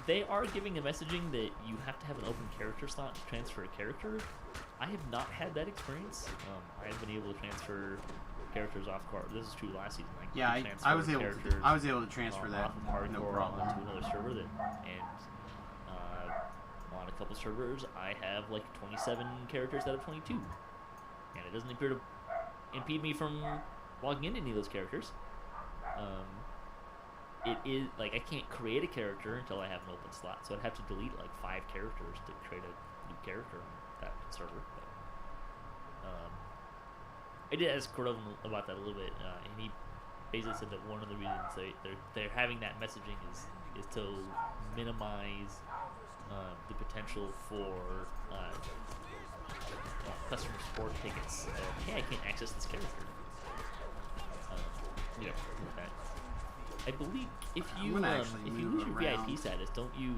They are giving a messaging that you have to have an open character slot to transfer a character. I have not had that experience. I have been able to transfer characters off card. This is true last season. Like, Yeah, you I was transfer able to. characters I was able to transfer that. off of Hardcore No problem. onto another server. On a couple servers, I have like 27 characters out of 22, and it doesn't appear to impede me from logging into any of those characters. It is like I can't create a character until I have an open slot, so I'd have to delete like 5 characters to create a new character on that server. But, I did ask Cordovan about that a little bit, and he basically said that one of the reasons they're having that messaging is to minimize the potential for customer support tickets. Hey, I can't access this character. With that. I believe if you gonna actually if you move lose your around. VIP status, don't you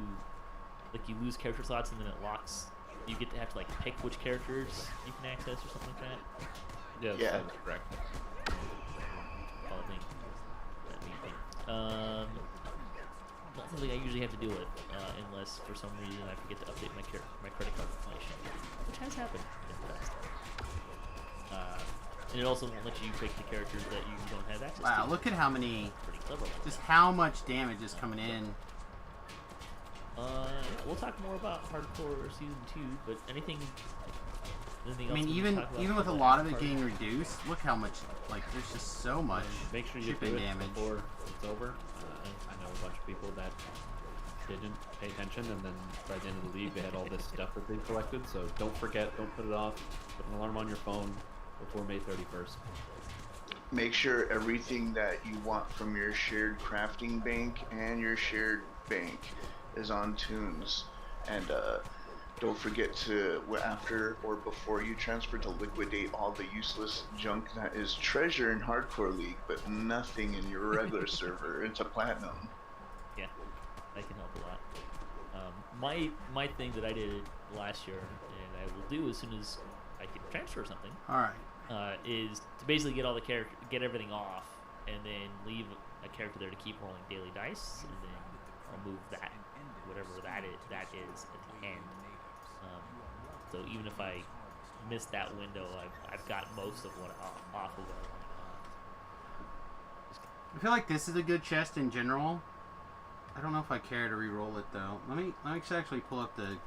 you lose character slots and then it locks? You get to have to pick which characters you can access or something like that. Yeah, Yeah. that is correct. Oh, I think that neat thing. Not something I usually have to deal with unless for some reason I forget to update my credit card information, which has happened in the past. And it also won't let you pick the characters that you don't have access to. Wow, look at how many, Pretty clever. just how much damage is coming in. We'll talk more about Hardcore Season 2, but anything I else mean, we can even talk about even with a for lot of that it part? getting reduced, look how much, there's just so much Make sure you shipping do it damage. before it's over. I know a bunch of people that didn't pay attention, and then by the end of the league, they had all this stuff that they collected. So don't forget, don't put it off. Put an alarm on your phone before May 31st. Make sure everything that you want from your shared crafting bank and your shared bank is on Tunes, and don't forget to, after or before you transfer, to liquidate all the useless junk that is treasure in Hardcore League but nothing in your regular server into Platinum. Yeah, that can help a lot. My thing that I did last year, and I will do as soon as I can transfer something, Alright. is to basically get all the get everything off, and then leave a character there to keep rolling daily dice, and then remove that, whatever that is at the end. So even if I miss that window, I've got most of what off of what I want. I feel like this is a good chest in general. I don't know if I care to re-roll it though. Let me actually pull up the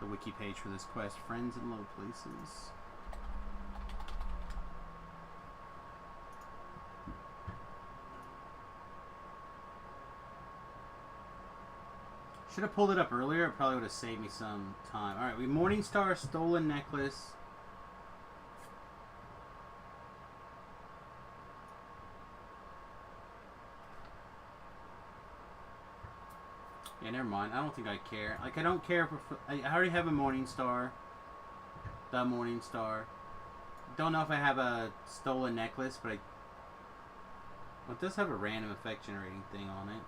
wiki page for this quest. Friends in low places. Should have pulled it up earlier. It probably would have saved me some time. All right, we Morningstar stolen necklace. Yeah, never mind. I don't think I care. Like, I don't care if I already have a Morningstar. The Morningstar. Don't know if I have a stolen necklace, but well, it does have a random effect generating thing on it.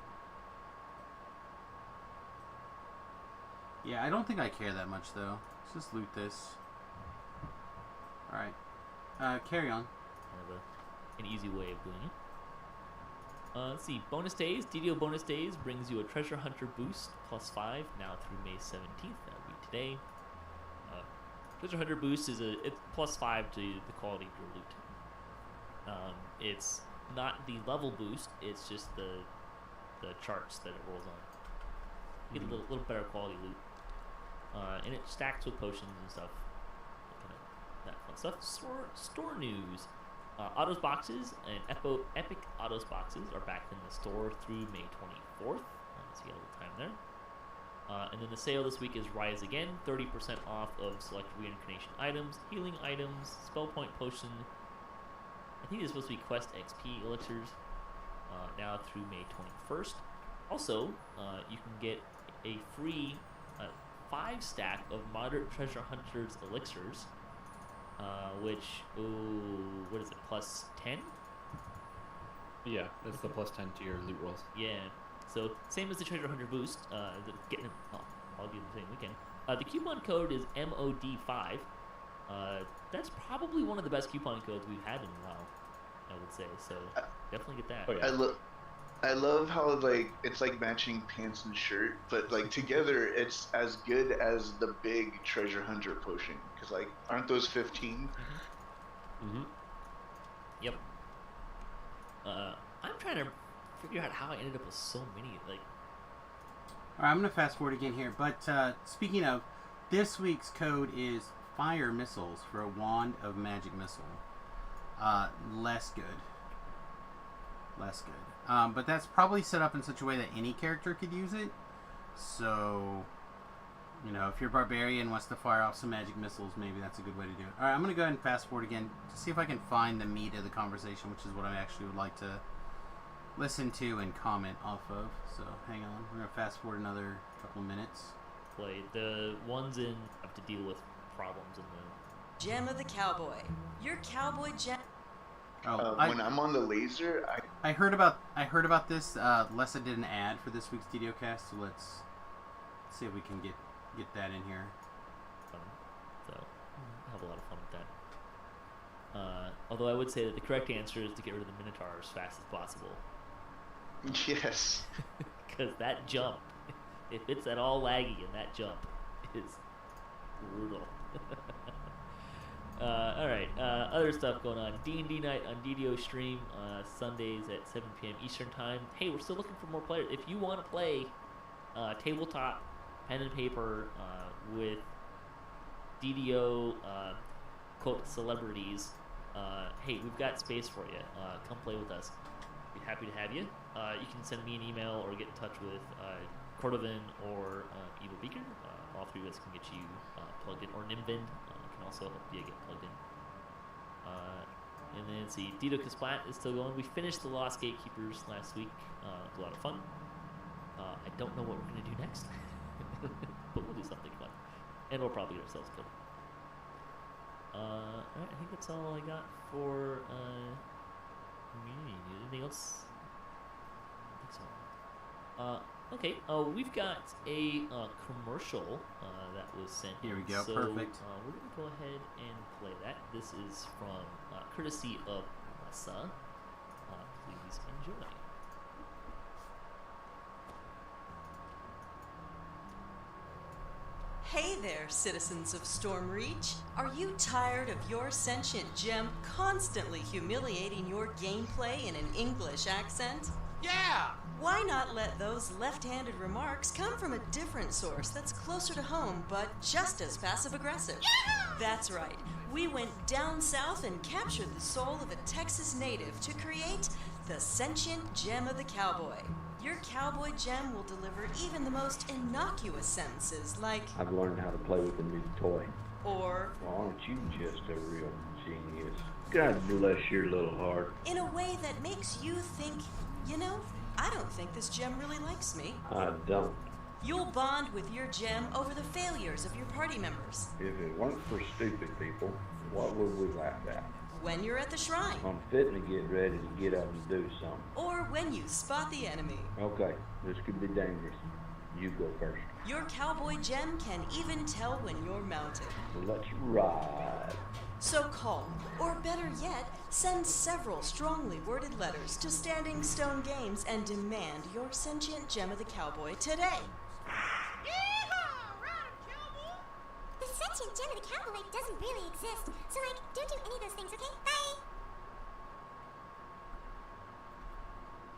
Yeah, I don't think I care that much, though. Let's just loot this. Alright. Carry on. Kind of an easy way of doing it. Let's see. Bonus days. DDO bonus days brings you a treasure hunter boost +5 now through May 17th. That'll be today. Treasure hunter boost is it's +5 to the quality of your loot. It's not the level boost. It's just the charts that it rolls on. You get a little better quality loot. And it stacks with potions and stuff. Kind of that fun stuff. Store news. Autos boxes and Epic Autos boxes are back in the store through May 24th. So you got a little time there. And then the sale this week is Rise Again, 30% off of select reincarnation items, healing items, spell point potion. I think it's supposed to be Quest XP elixirs. Now through May 21st. Also, you can get a free 5-stack of Moderate Treasure Hunters elixirs. Which, what is it, +10? Yeah, that's the +10 to your loot rolls. Yeah. So, same as the Treasure Hunter boost, getting it all do the same weekend. The coupon code is MOD5. That's probably one of the best coupon codes we've had in a while, I would say. So, definitely get that. Oh, yeah. I love how like it's like matching pants and shirt, but like together it's as good as the big treasure hunter potion. Cause like, aren't those 15? Mm-hmm. Yep. I'm trying to figure out how I ended up with so many. Like, Alright, I'm going to fast forward again here. But speaking of, this week's code is Fire Missiles for a Wand of Magic Missile. Less good. But that's probably set up in such a way that any character could use it. So, you know, if your barbarian wants to fire off some magic missiles, maybe that's a good way to do it. Alright, I'm going to go ahead and fast forward again to see if I can find the meat of the conversation, which is what I actually would like to listen to and comment off of. So, hang on. We're going to fast forward another couple minutes. play. The ones in have to deal with problems in the... Gem of the Cowboy. Your cowboy gem... When I'm on the laser, I heard about this. Lessa did an ad for this week's DDOcast, so let's see if we can get that in here. So I'll have a lot of fun with that. Although I would say that the correct answer is to get rid of the Minotaur as fast as possible. yes. Because that jump, if it's at all laggy, and that jump is brutal. Alright, other stuff going on. D&D night on DDO stream, Sundays at 7 p.m. Eastern time. Hey, we're still looking for more players. If you want to play tabletop, pen and paper, with DDO, quote, celebrities, hey, we've got space for you. Come play with us. Be happy to have you. You can send me an email or get in touch with Cordovan or Evil Beaker. All three of us can get you plugged in, or Nimbin can also help you get plugged in. And then let's see, Dito Kasplat is still going. We finished the Lost Gatekeepers last week. It was a lot of fun. I don't know what we're going to do next, but we'll do something fun. And we'll probably get ourselves killed. Alright, I think that's all I got for me. Anything else? I think so. Okay, we've got a commercial that was sent in. Here we go, so, perfect. We're going to go ahead and play that. This is from courtesy of Lessa. Please enjoy. Hey there, citizens of Stormreach. Are you tired of your sentient gem constantly humiliating your gameplay in an English accent? Yeah! Why not let those left-handed remarks come from a different source that's closer to home, but just as passive-aggressive? That's right. We went down south and captured the soul of a Texas native to create the sentient gem of the cowboy. Your cowboy gem will deliver even the most innocuous sentences like, I've learned how to play with a new toy. or, Well, aren't you just a real genius? God bless your little heart. in a way that makes you think, you know, I don't think this gem really likes me. I don't. You'll bond with your gem over the failures of your party members. If it weren't for stupid people, what would we laugh at? When you're at the shrine, I'm fitting to get ready to get up and do something. or when you spot the enemy. Okay, this could be dangerous. You go first. Your cowboy gem can even tell when you're mounted. Let's ride. So call, or better yet, send several strongly worded letters to Standing Stone Games and demand your sentient gem of the cowboy today. The sentient gem of the cowboy doesn't really exist, so don't do any of those things, okay? Bye!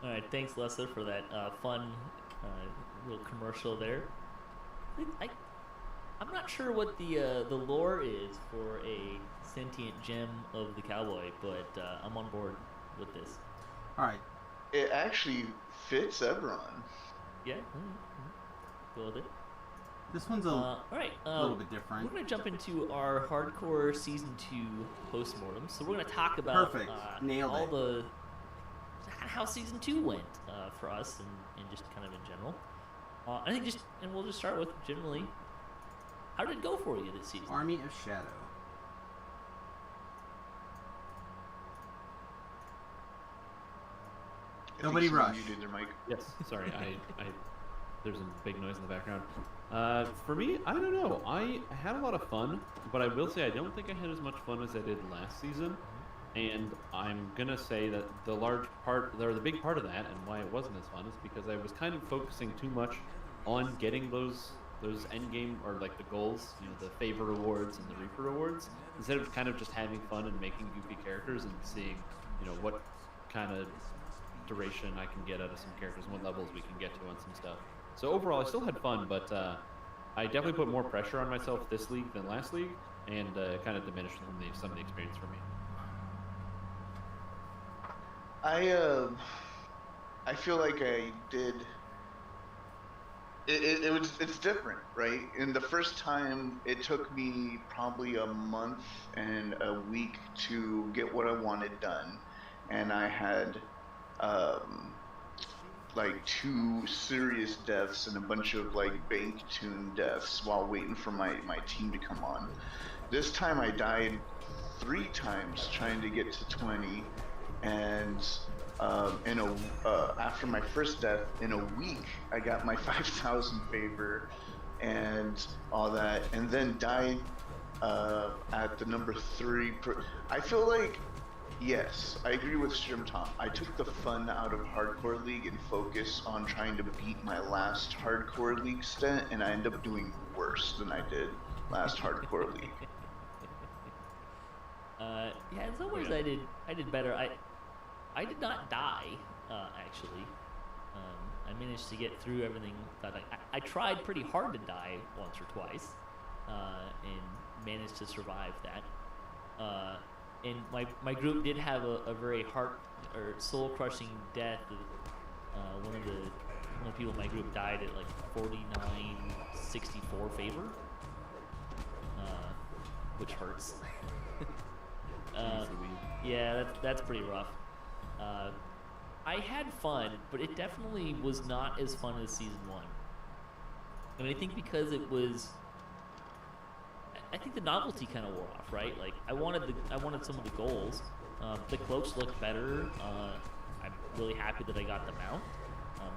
Alright, thanks Lessa for that fun little commercial there. I'm not sure what the lore is for a sentient gem of the cowboy, but I'm on board with this. Alright. It actually fits Eberron. Yeah, go with it. This one's a Alright, little bit different. We're going to jump into our hardcore season 2 postmortem. So we're going to talk about Perfect. Nailed all it. how season 2 went for us and just kind of in general. I think we'll just start with generally, how did it go for you this season? Army of Shadow. Nobody rush. You did their mic. Yes, sorry, I there's a big noise in the background. For me, I don't know. I had a lot of fun, but I will say I don't think I had as much fun as I did last season. And I'm gonna say that the big part of that, and why it wasn't as fun, is because I was kind of focusing too much on getting those end game, or like the goals, the favor rewards and the reaper rewards, instead of kind of just having fun and making goofy characters and seeing, what kind of duration I can get out of some characters and what levels we can get to on some stuff. So overall, I still had fun, but I definitely put more pressure on myself this league than last league, and kind of diminished some of the experience for me. I feel like I did. It's different, right? And the first time, it took me probably a month and a week to get what I wanted done, and I had like 2 serious deaths and a bunch of like bank tune deaths while waiting for my team to come on. This time I died 3 times trying to get to 20, and after my first death, in a week I got my 5,000 favor and all that, and then died at the number 3. I feel like, yes, I agree with Strim Tom. I took the fun out of Hardcore League and focused on trying to beat my last Hardcore League stint, and I ended up doing worse than I did last Hardcore League. Yeah, in some ways I did better. I did not die, actually. I managed to get through everything that I tried pretty hard to die once or twice, and managed to survive that. And my group did have a very soul crushing death. One of the people in my group died at like 4964 favor, which hurts. Yeah, that's pretty rough. I had fun, but it definitely was not as fun as season 1. And I think because I think the novelty kind of wore off, right? Like I wanted some of the goals. The cloaks looked better. I'm really happy that I got the mount,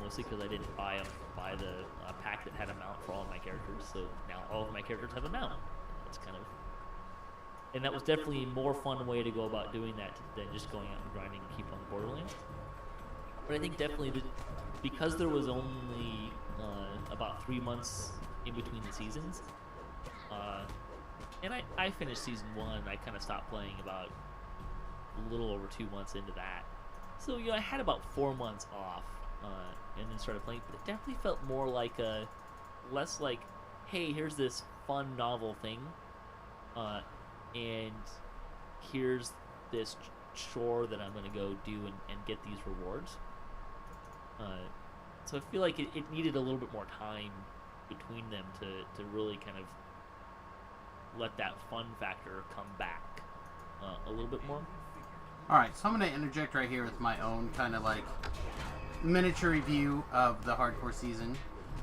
mostly because I didn't buy the pack that had a mount for all of my characters. So now all of my characters have a mount. That's kind of, and that was definitely a more fun way to go about doing that than just going out and grinding and keep on the Borderlands. But I think definitely because there was only about 3 months in between the seasons, and I finished season 1, I kind of stopped playing about a little over 2 months into that. So, I had about 4 months off, and then started playing, but it definitely felt more like less like, hey, here's this fun, novel thing, and here's this chore that I'm going to go do and get these rewards. So I feel like it needed a little bit more time between them to really kind of let that fun factor come back a little bit more. Alright, so I'm going to interject right here with my own kind of like miniature review of the hardcore season.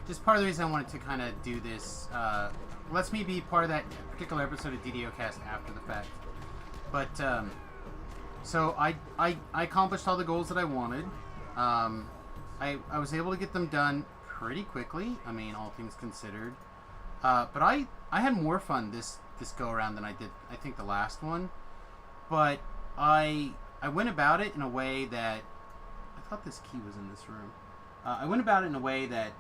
just part of the reason I wanted to kind of do this lets me be part of that particular episode of DDO Cast after the fact. But so I accomplished all the goals that I wanted. I was able to get them done pretty quickly. I mean, all things considered. But I had more fun this go around than I did, I think, the last one. But I went about it in a way that I thought this key was in this room. I went about it in a way that,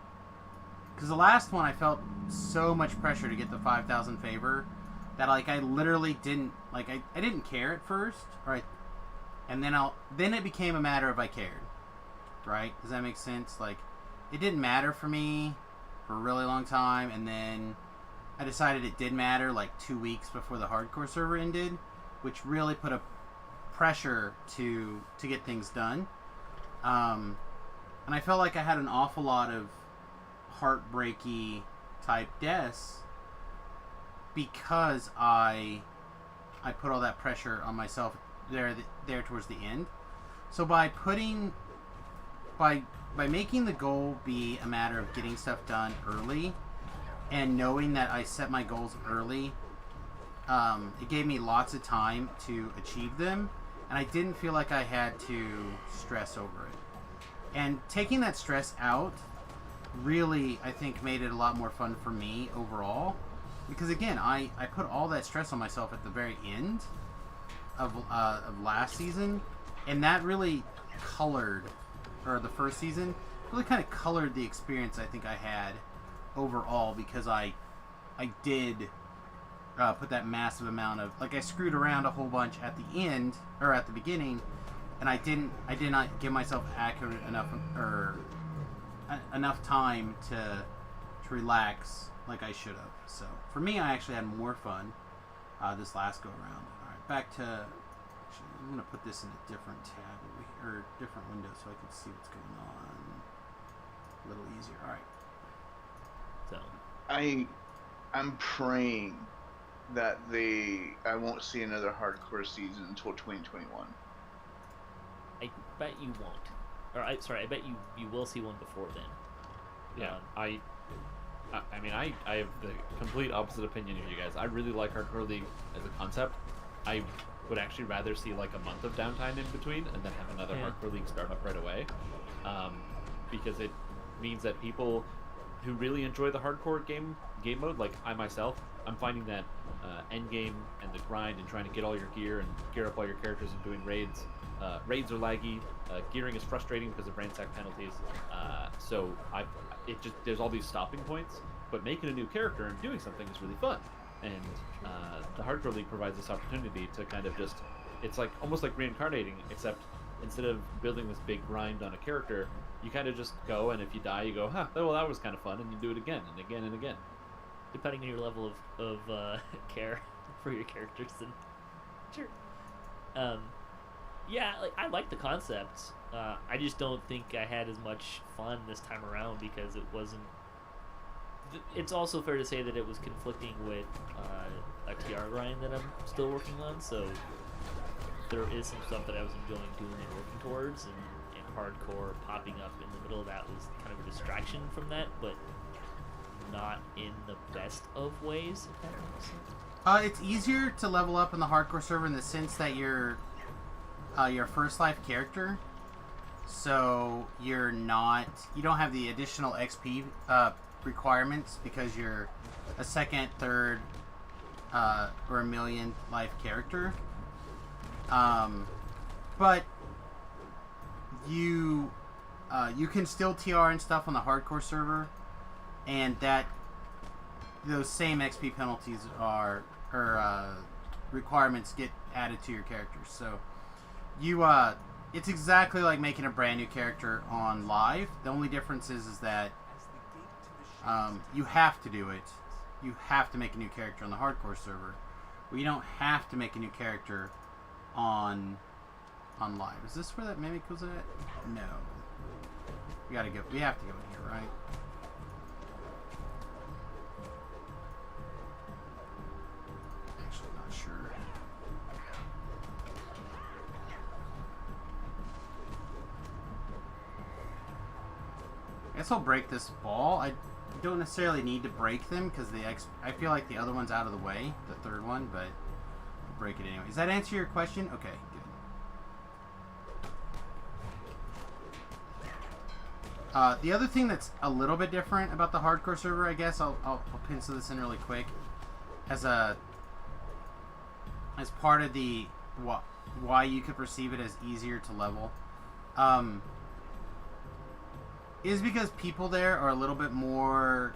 because the last one I felt so much pressure to get the 5,000 favor that like I literally didn't like I didn't care at first, right? And then it became a matter of I cared, right? Does that make sense? Like it didn't matter for me for a really long time, and then I decided it did matter like 2 weeks before the hardcore server ended, which really put a pressure to get things done. And I felt like I had an awful lot of heartbreaky type deaths because I put all that pressure on myself there towards the end. So by making the goal be a matter of getting stuff done early and knowing that I set my goals early, it gave me lots of time to achieve them, and I didn't feel like I had to stress over it. And taking that stress out really, I think, made it a lot more fun for me overall. Because again, I put all that stress on myself at the very end of last season, and that really colored, or the first season, really kind of colored the experience I think I had overall, because I did put that massive amount of, like, I screwed around a whole bunch at the end, or at the beginning, and I did not give myself accurate enough, or enough time to relax like I should have. So for me, I actually had more fun this last go around. All right, back to, actually, I'm gonna put this in a different tab or different window so I can see what's going on a little easier. All right. So I'm praying that I won't see another hardcore season until 2021. I bet you won't. Or I bet you will see one before then. Yeah, I mean, I have the complete opposite opinion of you guys. I really like Hardcore League as a concept. I would actually rather see like a month of downtime in between and then have another Hardcore League start up right away, because it means that people who really enjoy the hardcore game mode, like I myself, I'm finding that end game and the grind and trying to get all your gear and gear up all your characters and doing raids. Raids are laggy. Gearing is frustrating because of ransack penalties. So there's all these stopping points. But making a new character and doing something is really fun. And the Hardcore League provides this opportunity to kind of just, it's like almost like reincarnating, except instead of building this big grind on a character, you kind of just go, and if you die, you go, well, that was kind of fun, and you do it again and again and again. Depending on your level of care for your characters, and sure. Yeah, like, I like the concept. I just don't think I had as much fun this time around because it wasn't. It's also fair to say that it was conflicting with a TR grind that I'm still working on, so there is some stuff that I was enjoying doing and working towards, and hardcore popping up in the middle of that was kind of a distraction from that, but not in the best of ways, if that makes sense. It's easier to level up in the hardcore server in the sense that you're your first life character, so you don't have the additional XP requirements because you're a second, third, or a millionth life character. But you can still TR and stuff on the hardcore server, and those same XP penalties or requirements get added to your characters. So it's exactly like making a brand new character on live. The only difference is that you have to do it. You have to make a new character on the hardcore server. Well, you don't have to make a new character on live. Is this where that mimic was at? No. We have to go in here, right? Actually, not sure. I guess I'll break this ball. You don't necessarily need to break them because I feel like the other one's out of the way, the third one, but I'll break it anyway. Does that answer your question? Okay, good. The other thing that's a little bit different about the hardcore server, I guess, I'll pencil this in really quick, as part of the why you could perceive it as easier to level, is because people there are a little bit more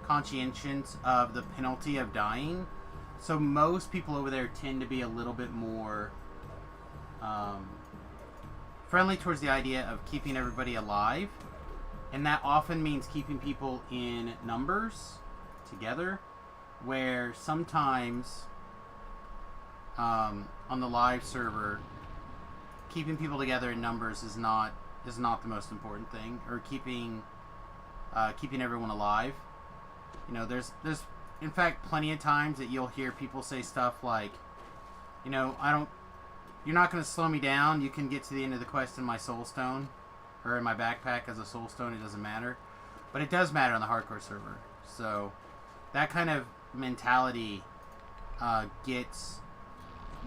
conscientious of the penalty of dying. So most people over there tend to be a little bit more friendly towards the idea of keeping everybody alive, and that often means keeping people in numbers together, where sometimes on the live server, keeping people together in numbers is not the most important thing, or keeping everyone alive. You know, there's in fact plenty of times that you'll hear people say stuff like, you know, you're not going to slow me down. You can get to the end of the quest in my soul stone, or in my backpack as a soul stone. It doesn't matter, but it does matter on the hardcore server. So that kind of mentality gets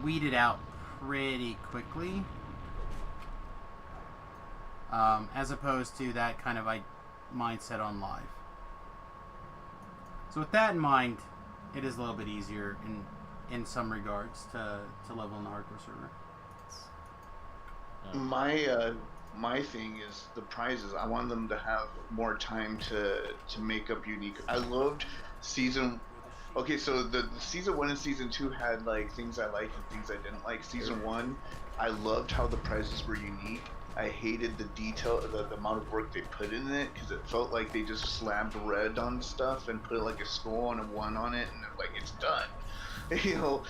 weeded out pretty quickly, as opposed to that kind of mindset on live. So with that in mind, it is a little bit easier in some regards to level in the hardcore server. My thing is the prizes. I want them to have more time to make up unique. I loved season. Okay, so the season 1 and season 2 had like things I liked and things I didn't like. Season 1, I loved how the prizes were unique. I hated the detail, the amount of work they put in it, because it felt like they just slapped red on stuff and put like a skull and a 1 on it, and like it's done, you know.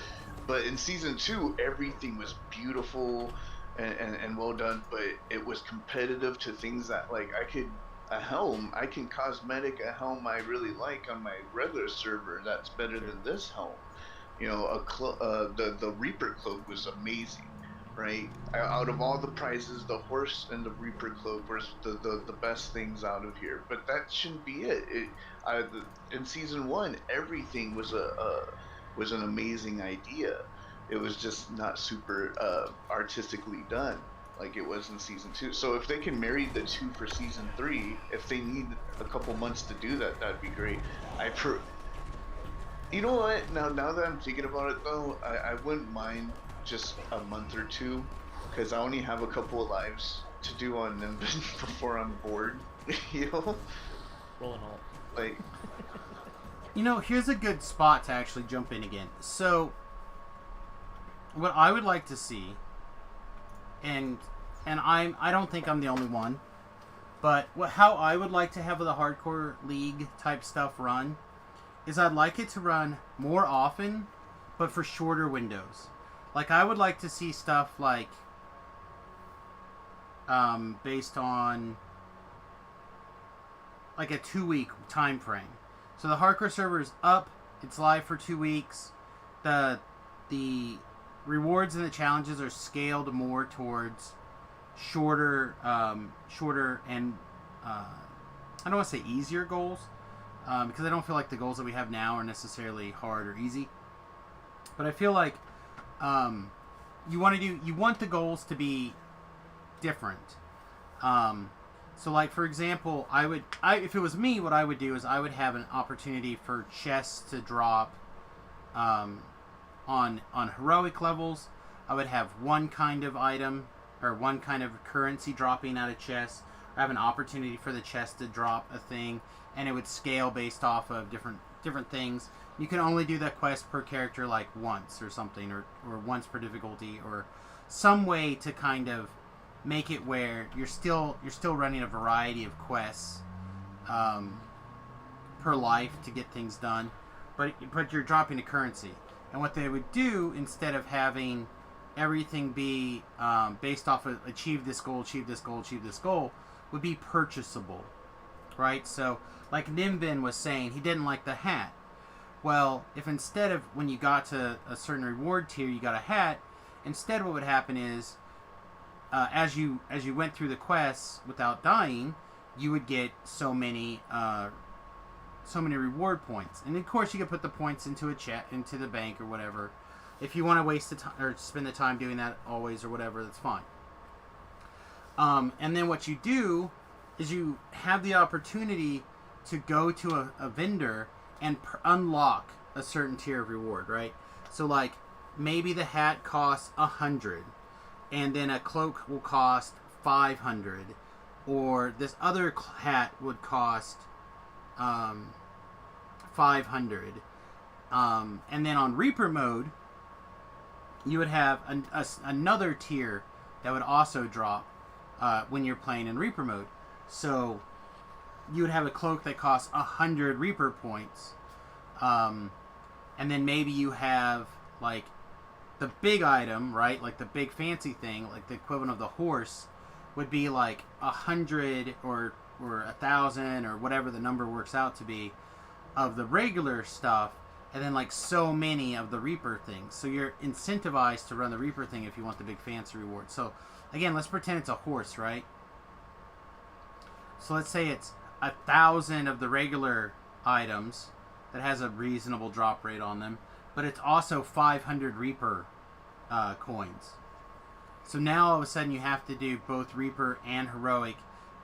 But in season 2, everything was beautiful and well done, but it was competitive to things that like I can cosmetic a helm I really like on my regular server that's better than this helm. You know, the Reaper cloak was amazing, right? Out of all the prizes, the horse and the Reaper cloak were the best things out of here. But that shouldn't be it. In season 1, everything was an amazing idea. It was just not super artistically done like it was in season 2. So if they can marry the 2 for season 3, if they need a couple months to do that, that'd be great. You know what? Now that I'm thinking about it, though, I wouldn't mind just a month or 2, because I only have a couple of lives to do on them before I'm bored. You know, Rolling all. like. You know, here's a good spot to actually jump in again. So, what I would like to see, and I don't think I'm the only one, but how I would like to have the hardcore league type stuff run is I'd like it to run more often, but for shorter windows. Like, I would like to see stuff like based on like a 2-week time frame. So the hardcore server is up, it's live for 2 weeks. The rewards and the challenges are scaled more towards shorter and I don't want to say easier goals, because I don't feel like the goals that we have now are necessarily hard or easy. But I feel like you want the goals to be different. So, like, for example, if it was me, what I would do is I would have an opportunity for chests to drop on heroic levels. I would have one kind of item or one kind of currency dropping out of chests. I have an opportunity for the chest to drop a thing, and it would scale based off of different things. You can only do that quest per character like once or something, or once per difficulty, or some way to kind of make it where you're still running a variety of quests per life to get things done, but you're dropping a currency. And what they would do, instead of having everything be based off of achieve this goal, would be purchasable, right? So like Nimbin was saying, he didn't like the hat. Well, if instead of when you got to a certain reward tier you got a hat, instead what would happen is as you went through the quests without dying, you would get so many reward points. And of course, you could put the points into into the bank or whatever. If you want to waste the time or spend the time doing that always or whatever, that's fine. And then what you do is you have the opportunity to go to a vendor and unlock a certain tier of reward, right? So like maybe the hat costs 100, and then a cloak will cost 500, or this other hat would cost 500. And then on Reaper mode, you would have another tier that would also drop when you're playing in Reaper mode. So you would have a cloak that costs 100 Reaper points. And then maybe you have like the big item, right? Like the big fancy thing, like the equivalent of the horse, would be like 100 or 1,000 or whatever the number works out to be of the regular stuff, and then like so many of the Reaper things. So you're incentivized to run the Reaper thing if you want the big fancy reward. So again, let's pretend it's a horse, right? So let's say it's 1,000 of the regular items that has a reasonable drop rate on them, but it's also 500 Reaper coins. So now all of a sudden you have to do both Reaper and Heroic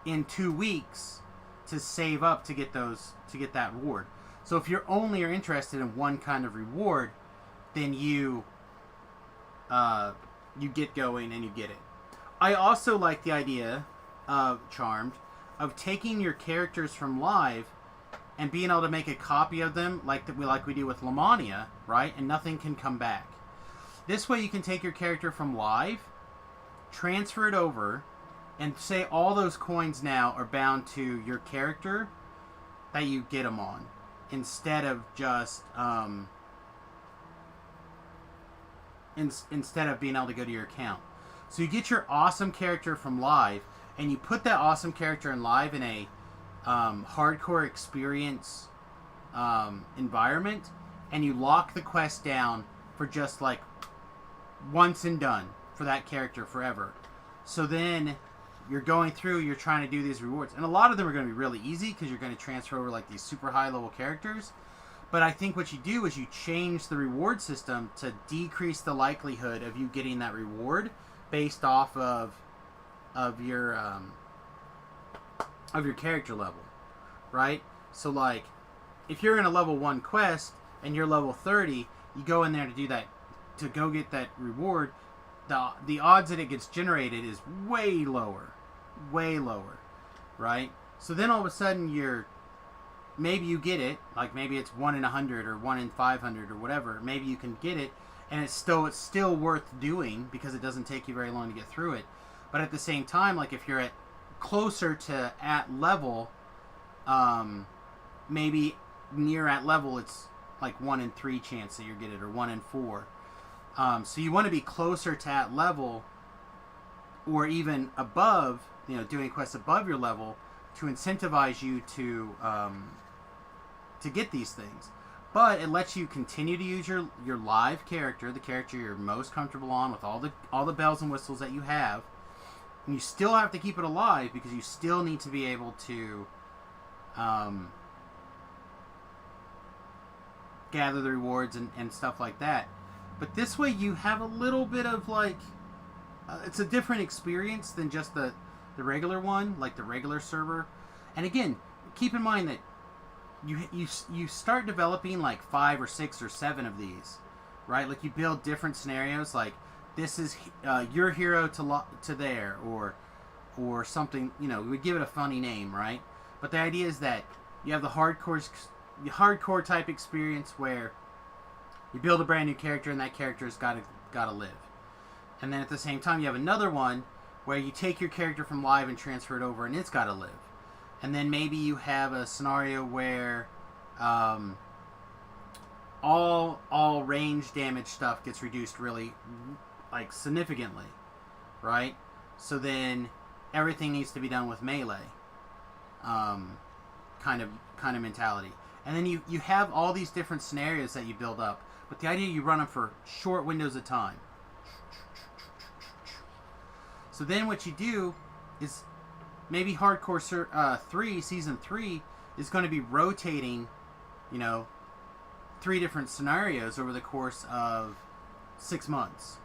in 2 weeks to save up to get that reward. So if you're only are interested in one kind of reward, then you get going and you get it. I also like the idea of Charmed of taking your characters from live and being able to make a copy of them like we do with Lamania, right? And nothing can come back. This way you can take your character from live, transfer it over, and say all those coins now are bound to your character that you get them on, instead of just instead of being able to go to your account. So you get your awesome character from live, and you put that awesome character in live in a hardcore experience environment, and you lock the quest down for just like once and done for that character forever. So then you're going through, you're trying to do these rewards, and a lot of them are going to be really easy because you're going to transfer over like these super high level characters. But I think what you do is you change the reward system to decrease the likelihood of you getting that reward based off of your character level, right? So like if you're in a level 1 quest and you're level 30, you go in there to do that, to go get that reward. The odds that it gets generated is way lower, right? So then all of a sudden maybe you get it, like maybe it's 1 in 100 or 1 in 500 or whatever. Maybe you can get it, and it's still worth doing because it doesn't take you very long to get through it. But at the same time, like if you're closer to at level, maybe near at level, it's like 1 in 3 chance that you get it, or 1 in 4. So you want to be closer to that level, or even above, doing quests above your level to incentivize you to get these things. But it lets you continue to use your live character, the character you're most comfortable on, with all the bells and whistles that you have. And you still have to keep it alive because you still need to be able to gather the rewards and stuff like that. But this way you have a little bit of like, it's a different experience than just the regular one, like the regular server. And again, keep in mind that you start developing like 5 or 6 or 7 of these, right? Like you build different scenarios, like this is your hero to there, or something. We give it a funny name, right? But the idea is that you have the hardcore type experience where you build a brand new character, and that character's got to live. And then at the same time, you have another one where you take your character from live and transfer it over, and it's got to live. And then maybe you have a scenario where all range damage stuff gets reduced really, like, significantly, right? So then everything needs to be done with melee kind of mentality. And then you have all these different scenarios that you build up. But the idea, you run them for short windows of time. So then what you do is maybe Hardcore 3 Season 3 is going to be rotating, 3 different scenarios over the course of 6 months.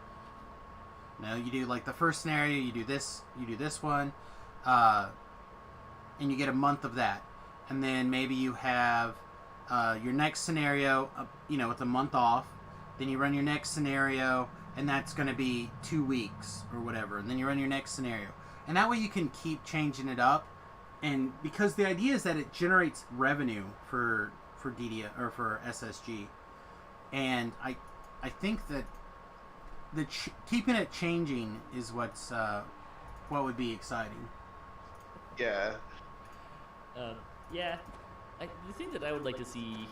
You do like the first scenario, you do this one, and you get a month of that, and then maybe you have your next scenario, with a month off. Then you run your next scenario, and that's going to be 2 weeks or whatever. And then you run your next scenario, and that way you can keep changing it up. And because the idea is that it generates revenue for DD or for SSG, and I think that keeping it changing is what would be exciting. Yeah. Yeah. The thing that I would like to see,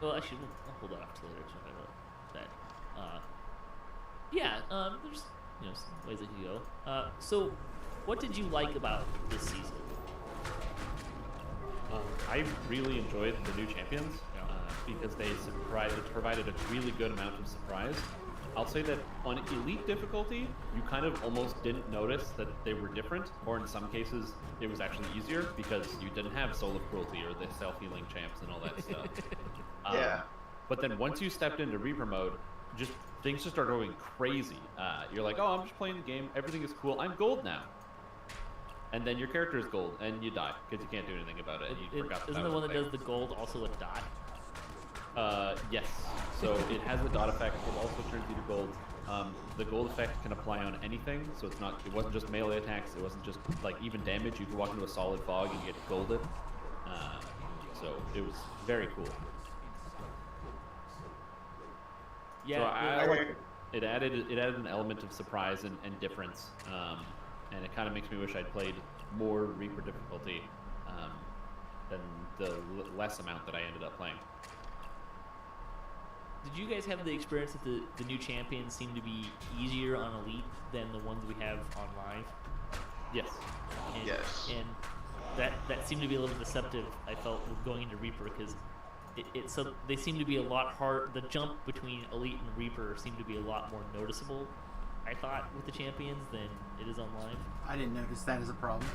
well, actually, I'll hold that off till later to talk about that. There's some ways it could go. So, what did you like about this season? I really enjoyed the new champions because they provided a really good amount of surprise. I'll say that on elite difficulty, you kind of almost didn't notice that they were different, or in some cases, it was actually easier because you didn't have Soul of Cruelty or the self-healing champs and all that stuff. Yeah. But then once you stepped into Reaper mode, things just start going crazy. You're like, oh, I'm just playing the game, everything is cool, I'm gold now. And then your character is gold, and you die because you can't do anything about it. And you forgot Isn't the one that does the gold also a dot? Yes. So it has a dot effect. It also turns you to gold. The gold effect can apply on anything, so it wasn't just melee attacks. It wasn't just like even damage. You could walk into a solid fog and get golded. So it was very cool. Yeah. So I like it. It added an element of surprise and difference, and it kind of makes me wish I'd played more Reaper difficulty than the less amount that I ended up playing. Did you guys have the experience that the new champions seem to be easier on Elite than the ones we have on Live? Yes. Yes. And that seemed to be a little deceptive, I felt, with going into Reaper, because so they seem to be a lot hard. The jump between Elite and Reaper seemed to be a lot more noticeable, I thought, with the champions than it is on Live. I didn't notice that as a problem.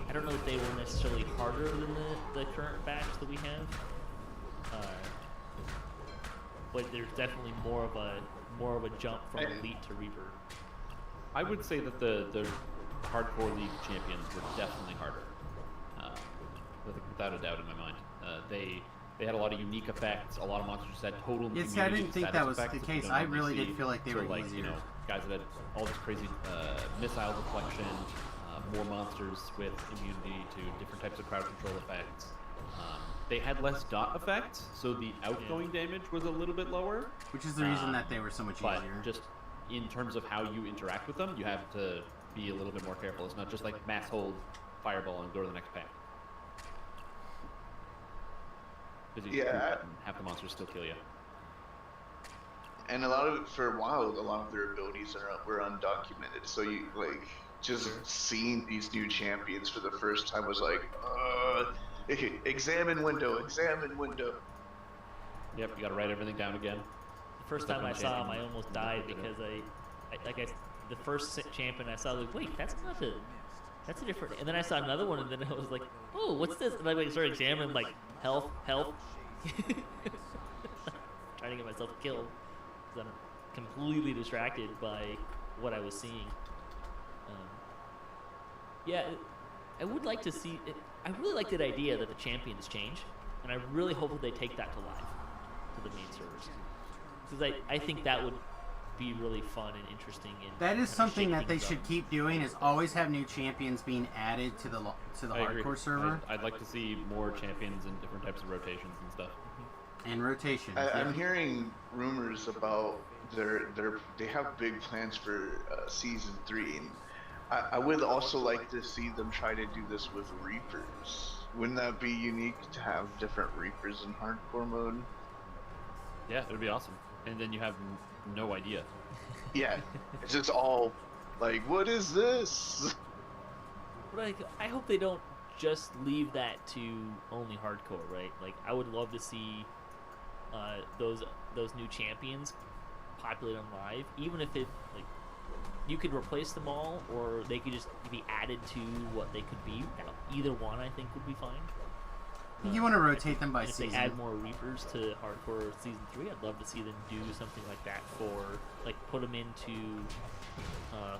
I don't know if they were necessarily harder than the current batch that we have. But there's definitely more of a jump from Elite to Reaper. I would say that the hardcore league champions were definitely harder, without a doubt in my mind. They had a lot of unique effects. A lot of monsters had total. Yes, I didn't think that was the case. I really did feel like they were easier. Guys that had all this crazy missile deflection, more monsters with immunity to different types of crowd control effects. They had less dot effects, so the outgoing damage was a little bit lower. Which is the reason that they were so much but easier. Just in terms of how you interact with them, you have to be a little bit more careful. It's not just like mass hold, fireball, and go to the next pack. Because half the monsters still kill you. And for a while, a lot of their abilities were undocumented. So you just seeing these new champions for the first time was like, examine window. Yep, you gotta write everything down again. The first time I saw him, I almost died because the first champion I saw, like, wait, that's a different. And then I saw another one, and then I was like, oh, what's this? And I started examining, like, health, trying to get myself killed because I'm completely distracted by what I was seeing. I would like to see. I really like that idea that the champions change, and I really hope that they take that to Live, to the main servers, because I think that would be really fun and interesting. That is something that they should keep doing. Is always have new champions being added to the hardcore server. I'd like to see more champions and different types of rotations and stuff. And rotations. I'm hearing rumors about they have big plans for season 3. And I would also like to see them try to do this with Reapers. Wouldn't that be unique to have different Reapers in hardcore mode? Yeah, it would be awesome. And then you have no idea. Yeah, it's just all like, what is this? But I hope they don't just leave that to only hardcore, right? Like, I would love to see those new champions populate on Live, even if it you could replace them all, or they could just be added to what they could be. Now, either one, I think, would be fine. You want to rotate them by If season. they add more Reapers to Hardcore Season 3, I'd love to see them do something like that for, like, put them into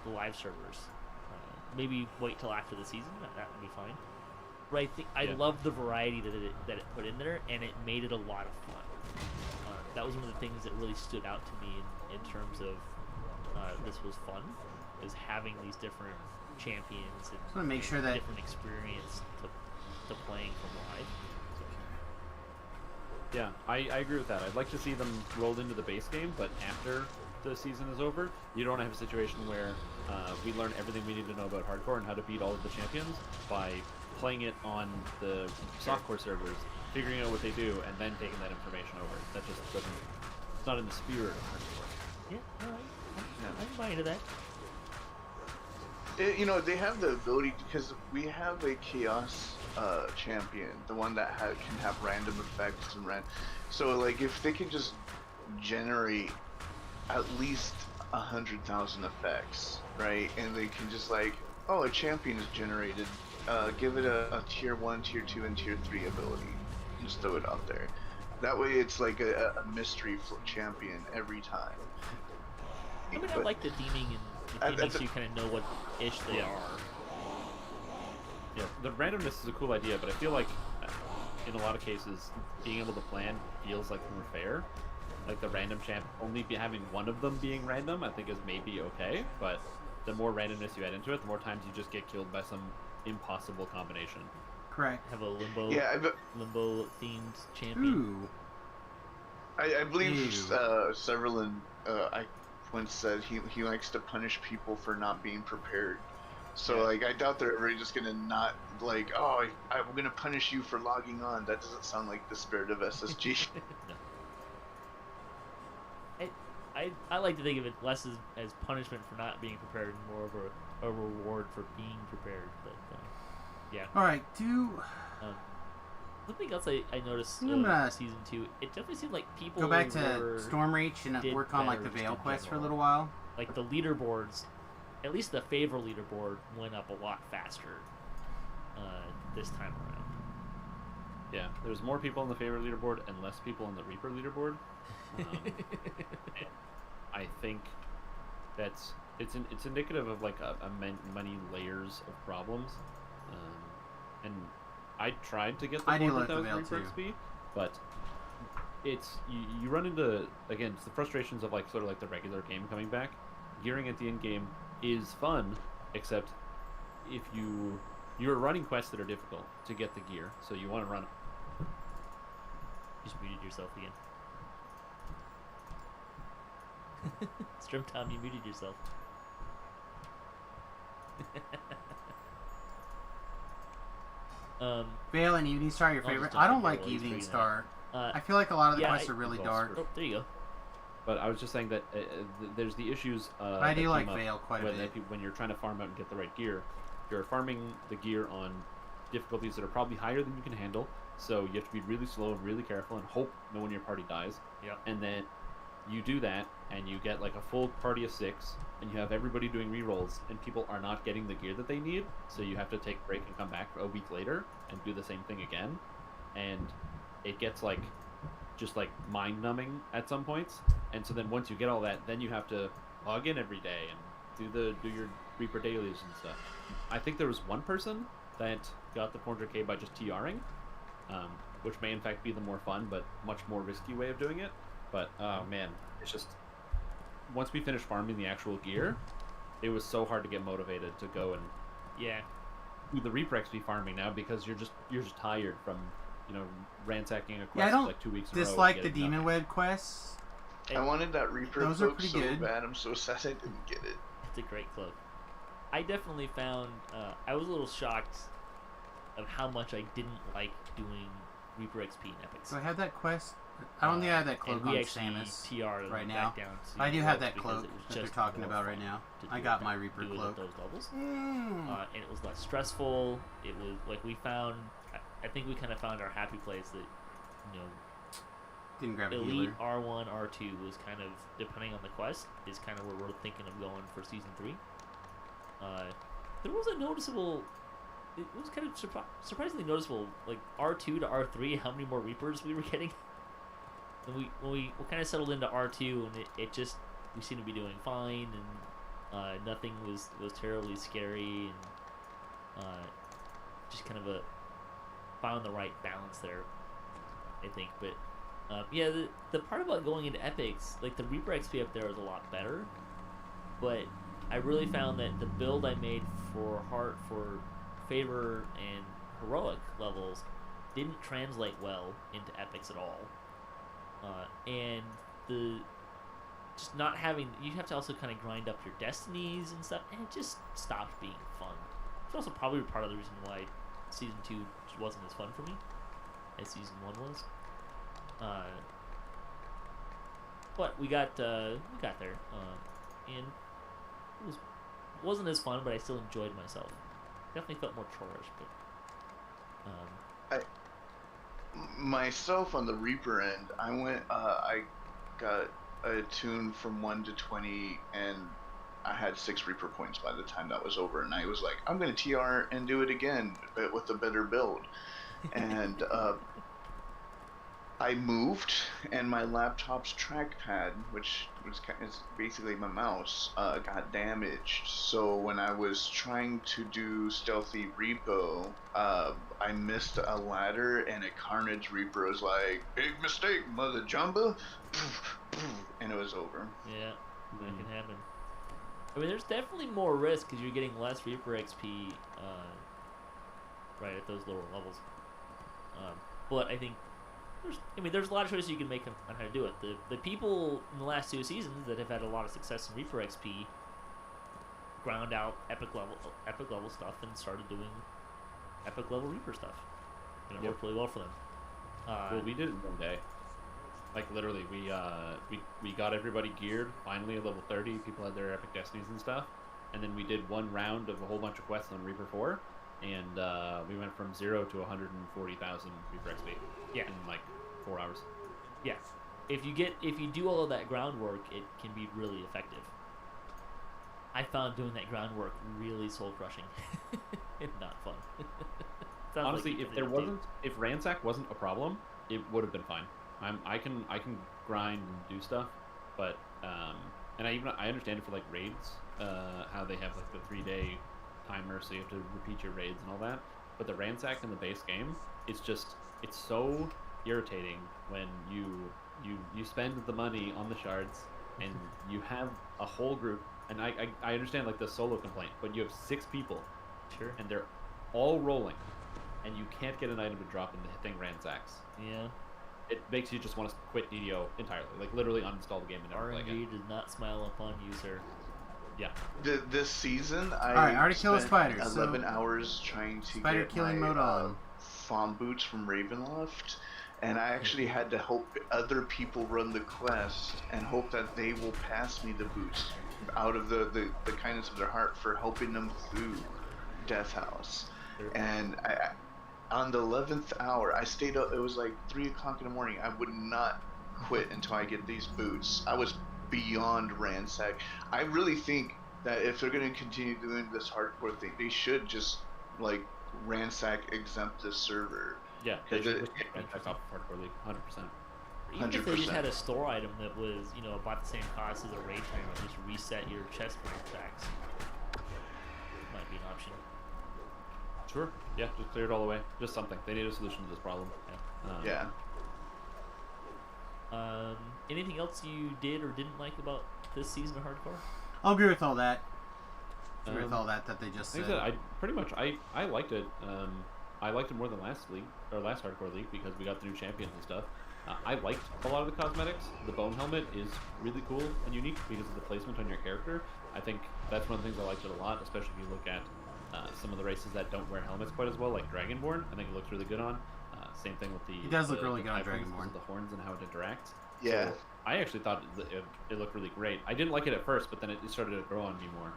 the live servers. Maybe wait till after the season, that would be fine. But I love the variety that it put in there, and it made it a lot of fun. That was one of the things that really stood out to me in terms of this was fun, is having these different champions and, Just wanna make sure that- different experience to playing from live. Yeah, I agree with that. I'd like to see them rolled into the base game, but after the season is over, you don't have a situation where we learn everything we need to know about hardcore and how to beat all of the champions by playing it on the softcore servers, figuring out what they do, and then taking that information over. That just doesn't. It's not in the spirit of hardcore. Yeah, I'm fine with that. They have the ability, because we have a chaos champion, the one that can have random effects and so like if they can just generate at least 100,000 effects, right? And they can just like, oh, a champion is generated, give it a tier 1, tier 2, and tier 3 ability. Just throw it out there. That way it's like a mystery champion every time. I mean, I like the theming, and it makes you kind of know what ish they are. Yeah, the randomness is a cool idea, but I feel like in a lot of cases, being able to plan feels like more fair. Like the random champ only having one of them being random, I think is maybe okay, but the more randomness you add into it, the more times you just get killed by some impossible combination. Correct. Have a limbo, limbo themed champion. Ooh. I believe Severlin, I once said he likes to punish people for not being prepared. So like, I doubt they're ever just gonna not like, oh, I'm gonna punish you for logging on. That doesn't sound like the spirit of SSG. No. I like to think of it less as punishment for not being prepared, and more of a reward for being prepared. But yeah. All right, Something else I noticed I'm gonna season 2, it definitely seemed like people go back to Stormreach and did work on like the better Veil just in quest for a general. little while. Like the leaderboards, at least the favor leaderboard went up a lot faster this time around. Yeah, there's more people on the favorite leaderboard and less people on the Reaper leaderboard. I think it's indicative of like many layers of problems, and I tried to get the I do 400,000 like the Veil Reaper XP, but it's you run into, again, it's the frustrations of like sort of like the regular game coming back. Gearing at the end game is fun, except if you're running quests that are difficult to get the gear, so you want to run. You just muted yourself again. Strim Tom, you muted yourself. Veil and Evening Star, your I'll just favorite? dump I don't the like Veil, he's Evening freaking Star. out. I feel like a lot of the yeah, quests are really dark. Oh, there you go. But I was just saying that there's the issues. I do that like came up Veil quite a bit. when you're trying to farm out and get the right gear. You're farming the gear on difficulties that are probably higher than you can handle, so you have to be really slow and really careful and hope no one in your party dies. Yeah. And then you do that, and you get like a full party of 6, and you have everybody doing rerolls, and people are not getting the gear that they need, so you have to take a break and come back a week later and do the same thing again, and it gets like just like mind numbing at some points. And so then once you get all that, then you have to log in every day and do your Reaper dailies and stuff. I think there was one person that got the 400k by just TRing, which may in fact be the more fun but much more risky way of doing it. But oh man, it's just, once we finished farming the actual gear, it was so hard to get motivated to go and do the Reaper XP farming now, because you're just tired from ransacking a quest Yeah, I don't like 2 weeks in a row. dislike the Demon Web quests. I wanted that Reaper Those are cloak pretty so good. bad. I'm so sad I didn't get it. It's a great cloak. I definitely found I was a little shocked of how much I didn't like doing Reaper XP in Epics. Do I have that quest? I don't think I have that cloak and we on actually Samus TR'd right back now. down to I do have Reaper that because cloak it was that they're just talking more about right fun now. to I do got it my than Reaper do it at cloak. those levels. And it was less stressful. It was like we found, I think we kind of found our happy place that, Didn't grab a Elite healer. R1, R2 was kind of, depending on the quest, is kind of where we're thinking of going for Season 3. There was a noticeable, it was kind of surprisingly noticeable, like R2 to R3, how many more Reapers we were getting. And we kind of settled into R2, and it just, we seemed to be doing fine, and nothing was terribly scary, and just kind of found the right balance there, I think. But yeah, the part about going into epics, like the Reaper XP up there is a lot better, but I really found that the build I made for favor and heroic levels didn't translate well into epics at all, and just not having, you have to also kind of grind up your destinies and stuff, and it just stopped being fun. It's also probably part of the reason why Season 2 just wasn't as fun for me as Season 1 was. But we got there, and it wasn't as fun, but I still enjoyed myself. Definitely felt more chorish, but myself on the Reaper end, I got attuned from 1 to 20, and I had 6 Reaper points by the time that was over, and I was like, I'm gonna TR and do it again, but with a better build. And I moved, and my laptop's trackpad, which is basically my mouse, got damaged. So when I was trying to do Stealthy Repo, I missed a ladder, and a Carnage Reaper was like, "Big mistake, Mother Jumba," and it was over. yeah, that can happen. I mean, there's definitely more risk because you're getting less Reaper XP right at those lower levels. But I think there's a lot of choices you can make on how to do it. The people in the last 2 seasons that have had a lot of success in Reaper XP ground out epic level stuff and started doing epic level Reaper stuff. And it worked really well for them. Well, we did it one day. Like literally, we got everybody geared. Finally, at level 30, people had their epic destinies and stuff, and then we did one round of a whole bunch of quests on Reaper 4, and we went from 0 to 140,000 Reaper XP. Yeah. In like 4 hours. Yeah, if you do all of that groundwork, it can be really effective. I found doing that groundwork really soul crushing and not fun. Honestly, like if Ransack wasn't a problem, it would have been fine. I can grind and do stuff, but and I understand it for like raids, how they have like the 3-day timer, so you have to repeat your raids and all that. But the Ransack in the base game, it's so irritating when you spend the money on the shards and you have a whole group, and I understand like the solo complaint, but you have 6 people, Sure. and they're all rolling, and you can't get an item to drop and the thing ransacks. Yeah. It makes you just want to quit DDO entirely, like literally uninstall the game and never play again. RNG does not smile upon you, sir. Yeah. This season, Alright, I already killed a spent spider, 11 so hours trying to spider get killing my mode on. Fawn boots from Ravenloft, and I actually had to hope other people run the quest and hope that they will pass me the boots out of the kindness of their heart for helping them through Death House. Sure. And I, on the 11th hour, I stayed up. It was like 3 o'clock in the morning. I would not quit until I get these boots. I was beyond ransack. I really think that if they're going to continue doing this hardcore thing, they should just like ransack exempt this server. Yeah, they Because should ransack off Hardcore League, 100%. Even if they just 100%. had a store item that was, about the same cost as a raid timer, just reset your chest ranks. Might be an option. Sure. Yeah, just clear it all away. Just something. They need a solution to this problem. Yeah. Anything else you did or didn't like about this season of Hardcore? I'll agree with all that. Agree with all that they just Like said. I said, I liked it. I liked it more than last Hardcore League because we got the new champions and stuff. I liked a lot of the cosmetics. The bone helmet is really cool and unique because of the placement on your character. I think that's one of the things I liked it a lot, especially if you look at some of the races that don't wear helmets quite as well, like Dragonborn. I think it looks really good on. Same thing with the. It does look the really good on typhoons, Dragonborn. The horns and how it interacts. Yeah. So I actually thought it looked really great. I didn't like it at first, but then it started to grow on me more.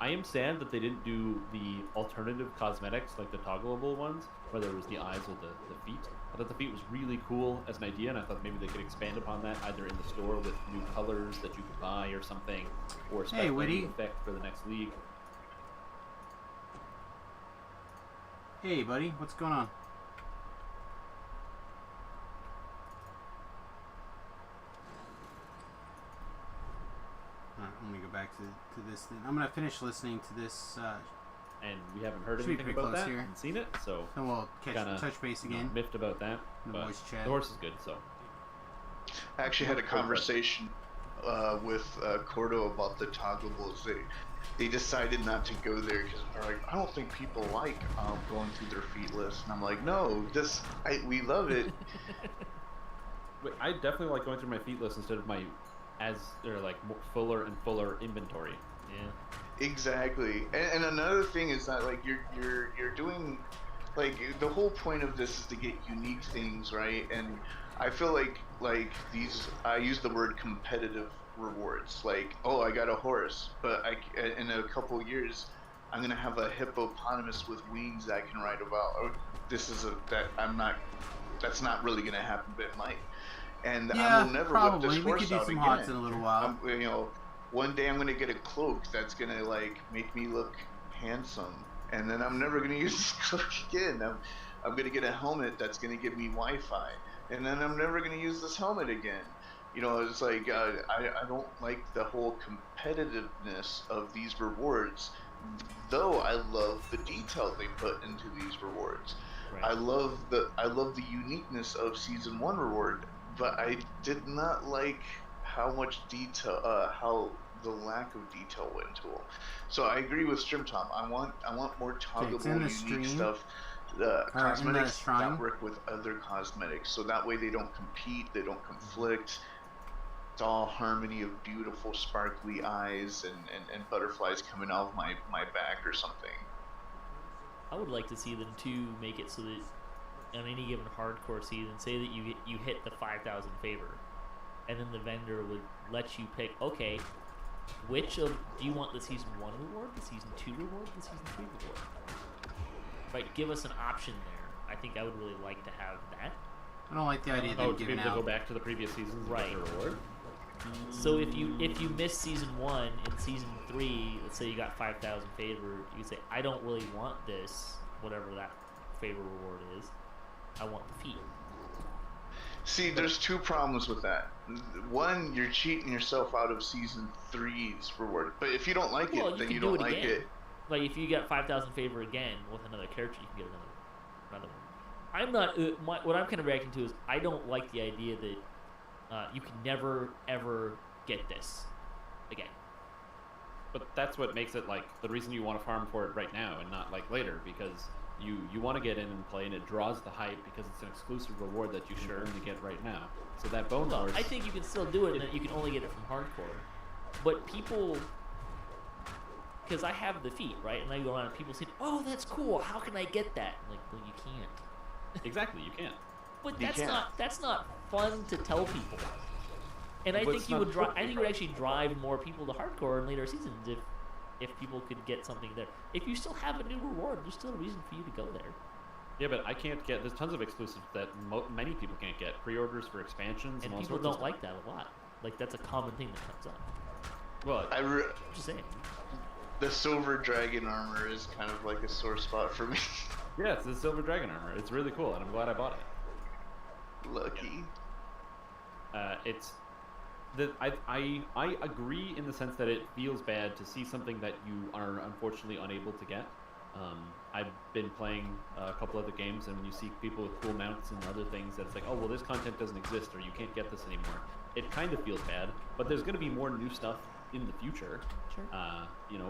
I am sad that they didn't do the alternative cosmetics, like the toggleable ones, where there was the eyes or the feet. I thought the feet was really cool as an idea, and I thought maybe they could expand upon that either in the store with new colors that you could buy or something, or a special Witty. effect for the next league. Hey, buddy, what's going on? Alright, let me go back to this then. I'm gonna finish listening to this. And we haven't heard Should be anything pretty about close that here. and seen it, so And we'll kinda, touch base again. miffed about that. In the But voice chat. the horse is good, so. I actually had a conversation with Cordo about the toggleables. They decided not to go there because they're like, I don't think people like going through their feet list. And I'm like, no, we love it. Wait, I definitely like going through my feet list instead of my fuller and fuller inventory. Yeah. Exactly. And another thing is that like you're doing like the whole point of this is to get unique things, right? And I feel like I use the word competitive rewards. Like, oh, I got a horse, but in a couple years I'm gonna have a hippopotamus with wings that I can ride about. Oh, that's not really gonna happen, but it might. And Yeah, I will never probably. whip this We horse could do out some again. hots in a little while. One day I'm gonna get a cloak that's gonna like make me look handsome, and then I'm never gonna use this cloak again. I'm gonna get a helmet that's gonna give me Wi-Fi, and then I'm never gonna use this helmet again. It's like I don't like the whole competitiveness of these rewards, though I love the detail they put into these rewards. Right. I love the uniqueness of Season 1 reward, but I did not like how much detail, how the lack of detail went into it. So I agree with Strimtom. I want more toggleable, in the unique stream. stuff. in the Cosmetics shrine. that work with other cosmetics, so that way they don't compete, they don't conflict. It's all harmony of beautiful, sparkly eyes and butterflies coming out of my back or something. I would like to see them too make it so that on any given hardcore season, say that you hit the 5,000 favor, and then the vendor would let you pick, okay, which of do you want the season 1 reward, the season 2 reward, the season 3 reward? Right, give us an option there. I think I would really like to have that. I don't like the idea Oh, they've to be given able to go out. back to the previous seasons and Right. get the reward? So if you miss season 1 and season 3, let's say you got 5,000 favor, you say I don't really want this, whatever that favor reward is. I want the feet. See, there's two problems with that. One, you're cheating yourself out of Season 3's reward. But if you don't like Well, it, then can you do don't it like again. it. Like if you get 5,000 favor again with another character, you can get another one. I'm not. What I'm kind of reacting to is I don't like the idea that you can never ever get this again. But that's what makes it like the reason you want to farm for it right now and not like later, because you want to get in and play, and it draws the hype because it's an exclusive reward that you can only get right now. So that Bone Well, Horse, I think you can still do it, and that you can only get it from hardcore. But people, because I have the feet, right, and I go around and people say, "Oh, that's cool. How can I get that?" I'm like, well, you can't. exactly, you can't. But You that's not fun to tell people. And I But think it's you not would fun. I think it would actually drive more people to hardcore in later seasons if people could get something there. If you still have a new reward, there's still a reason for you to go there. Yeah, but I can't get. There's tons of exclusives that many people can't get. Pre-orders for expansions and And all people sorts don't of like that a lot. Like that's a common thing that comes up. stuff. Well, Just saying. The Silver Dragon armor is kind of like a sore spot for me. yeah, it's the Silver Dragon armor. It's really cool, and I'm glad I bought it. Lucky. It's that I agree in the sense that it feels bad to see something that you are unfortunately unable to get. I've been playing a couple other games, and when you see people with cool mounts and other things, that's like, oh well, this content doesn't exist, or you can't get this anymore. It kind of feels bad, but there's going to be more new stuff in the future. Sure.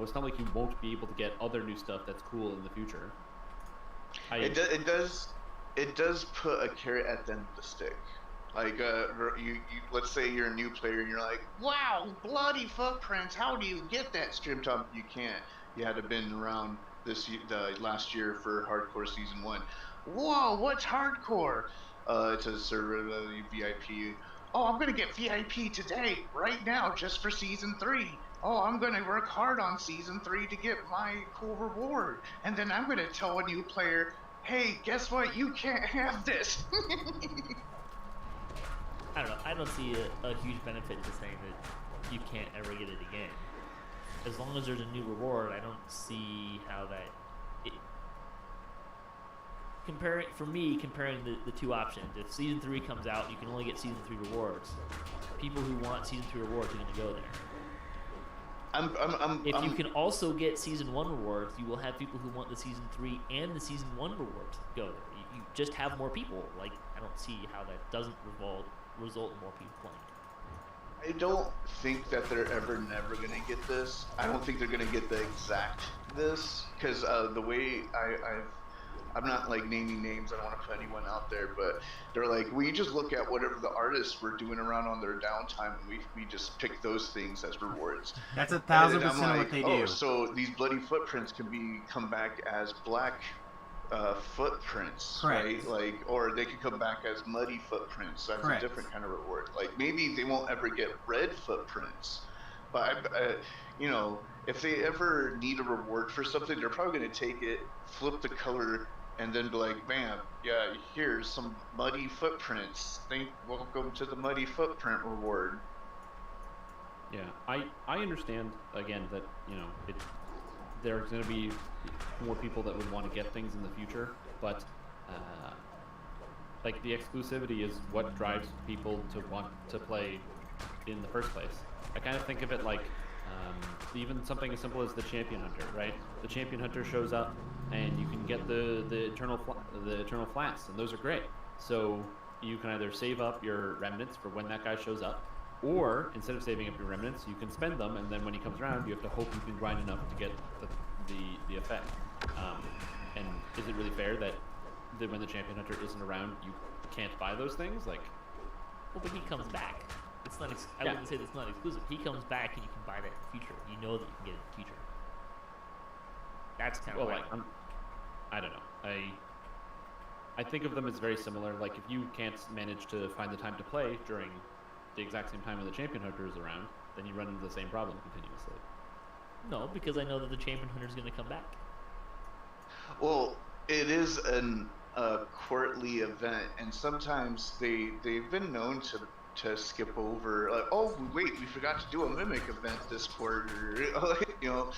It's not like you won't be able to get other new stuff that's cool in the future. It does put a carrot at the end of the stick. Like you let's say you're a new player and you're like, wow, bloody footprints. How do you get that, Strimtom? You can't. You had to been around the last year for Hardcore Season 1. Whoa, what's Hardcore? It's a server VIP. Oh, I'm gonna get VIP today, right now, just for Season 3. oh, I'm gonna work hard on season 3 to get my cool reward, and then I'm gonna tell a new player, hey, guess what? You can't have this. I don't know. I don't see a huge benefit to saying that you can't ever get it again. As long as there's a new reward, I don't see how that. Comparing the two options, if season 3 comes out, you can only get season 3 rewards. People who want season 3 rewards are going to go there. If you can also get season 1 rewards, you will have people who want the season 3 and the season 1 rewards go there. You just have more people. Like, I don't see how that doesn't result in more people playing. I don't think that they're never gonna get this. I don't think they're gonna get the exact this, because the way I'm not like naming names. I don't want to put anyone out there, but they're like, we just look at whatever the artists were doing around on their downtime, and we just pick those things as rewards. That's 1,000% like, what they oh, do. so these bloody footprints can come back as black footprints, Correct. right? Like, or they could come back as muddy footprints. That's Correct. a different kind of reward. Like, maybe they won't ever get red footprints, but you know, if they ever need a reward for something, they're probably going to take it, flip the color, and then be like, bam, yeah, here's some muddy footprints. Welcome to the muddy footprint reward. Yeah, I understand again that, you know, there's going to be more people that would want to get things in the future, but like, the exclusivity is what drives people to want to play in the first place. I kind of think of it like even something as simple as the Champion Hunter, right? The Champion Hunter shows up, and you can get the eternal flats, and those are great. So you can either save up your remnants for when that guy shows up, or instead of saving up your remnants, you can spend them, and then when he comes around, you have to hope you can grind enough to get the effect. And is it really fair that when the Champion Hunter isn't around, you can't buy those things? Like, well, but he comes back. It's not. I wouldn't say that's not exclusive. He comes back, and you can buy that in the future. You know that you can get it in the future. That's kind of well, like, I don't know. I think of them as very similar. Like, if you can't manage to find the time to play during the exact same time when the Champion Hunter is around, then you run into the same problem continuously. No, because I know that the Champion Hunter is going to come back. Well, it is a quarterly event, and sometimes they've been known to skip over. Like, oh wait, we forgot to do a Mimic event this quarter. You know,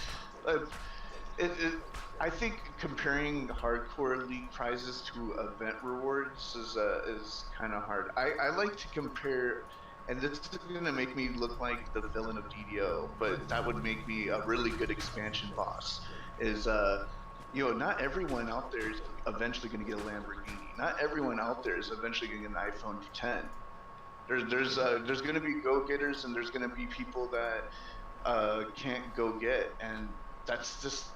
I think comparing hardcore league prizes to event rewards is kind of hard. I like to compare, and this is going to make me look like the villain of DDO, but that would make me a really good expansion boss. Is you know, not everyone out there is eventually going to get a Lamborghini. Not everyone out there is eventually going to get an iPhone 10. There's going to be go-getters, and there's going to be people that can't go get, and that's just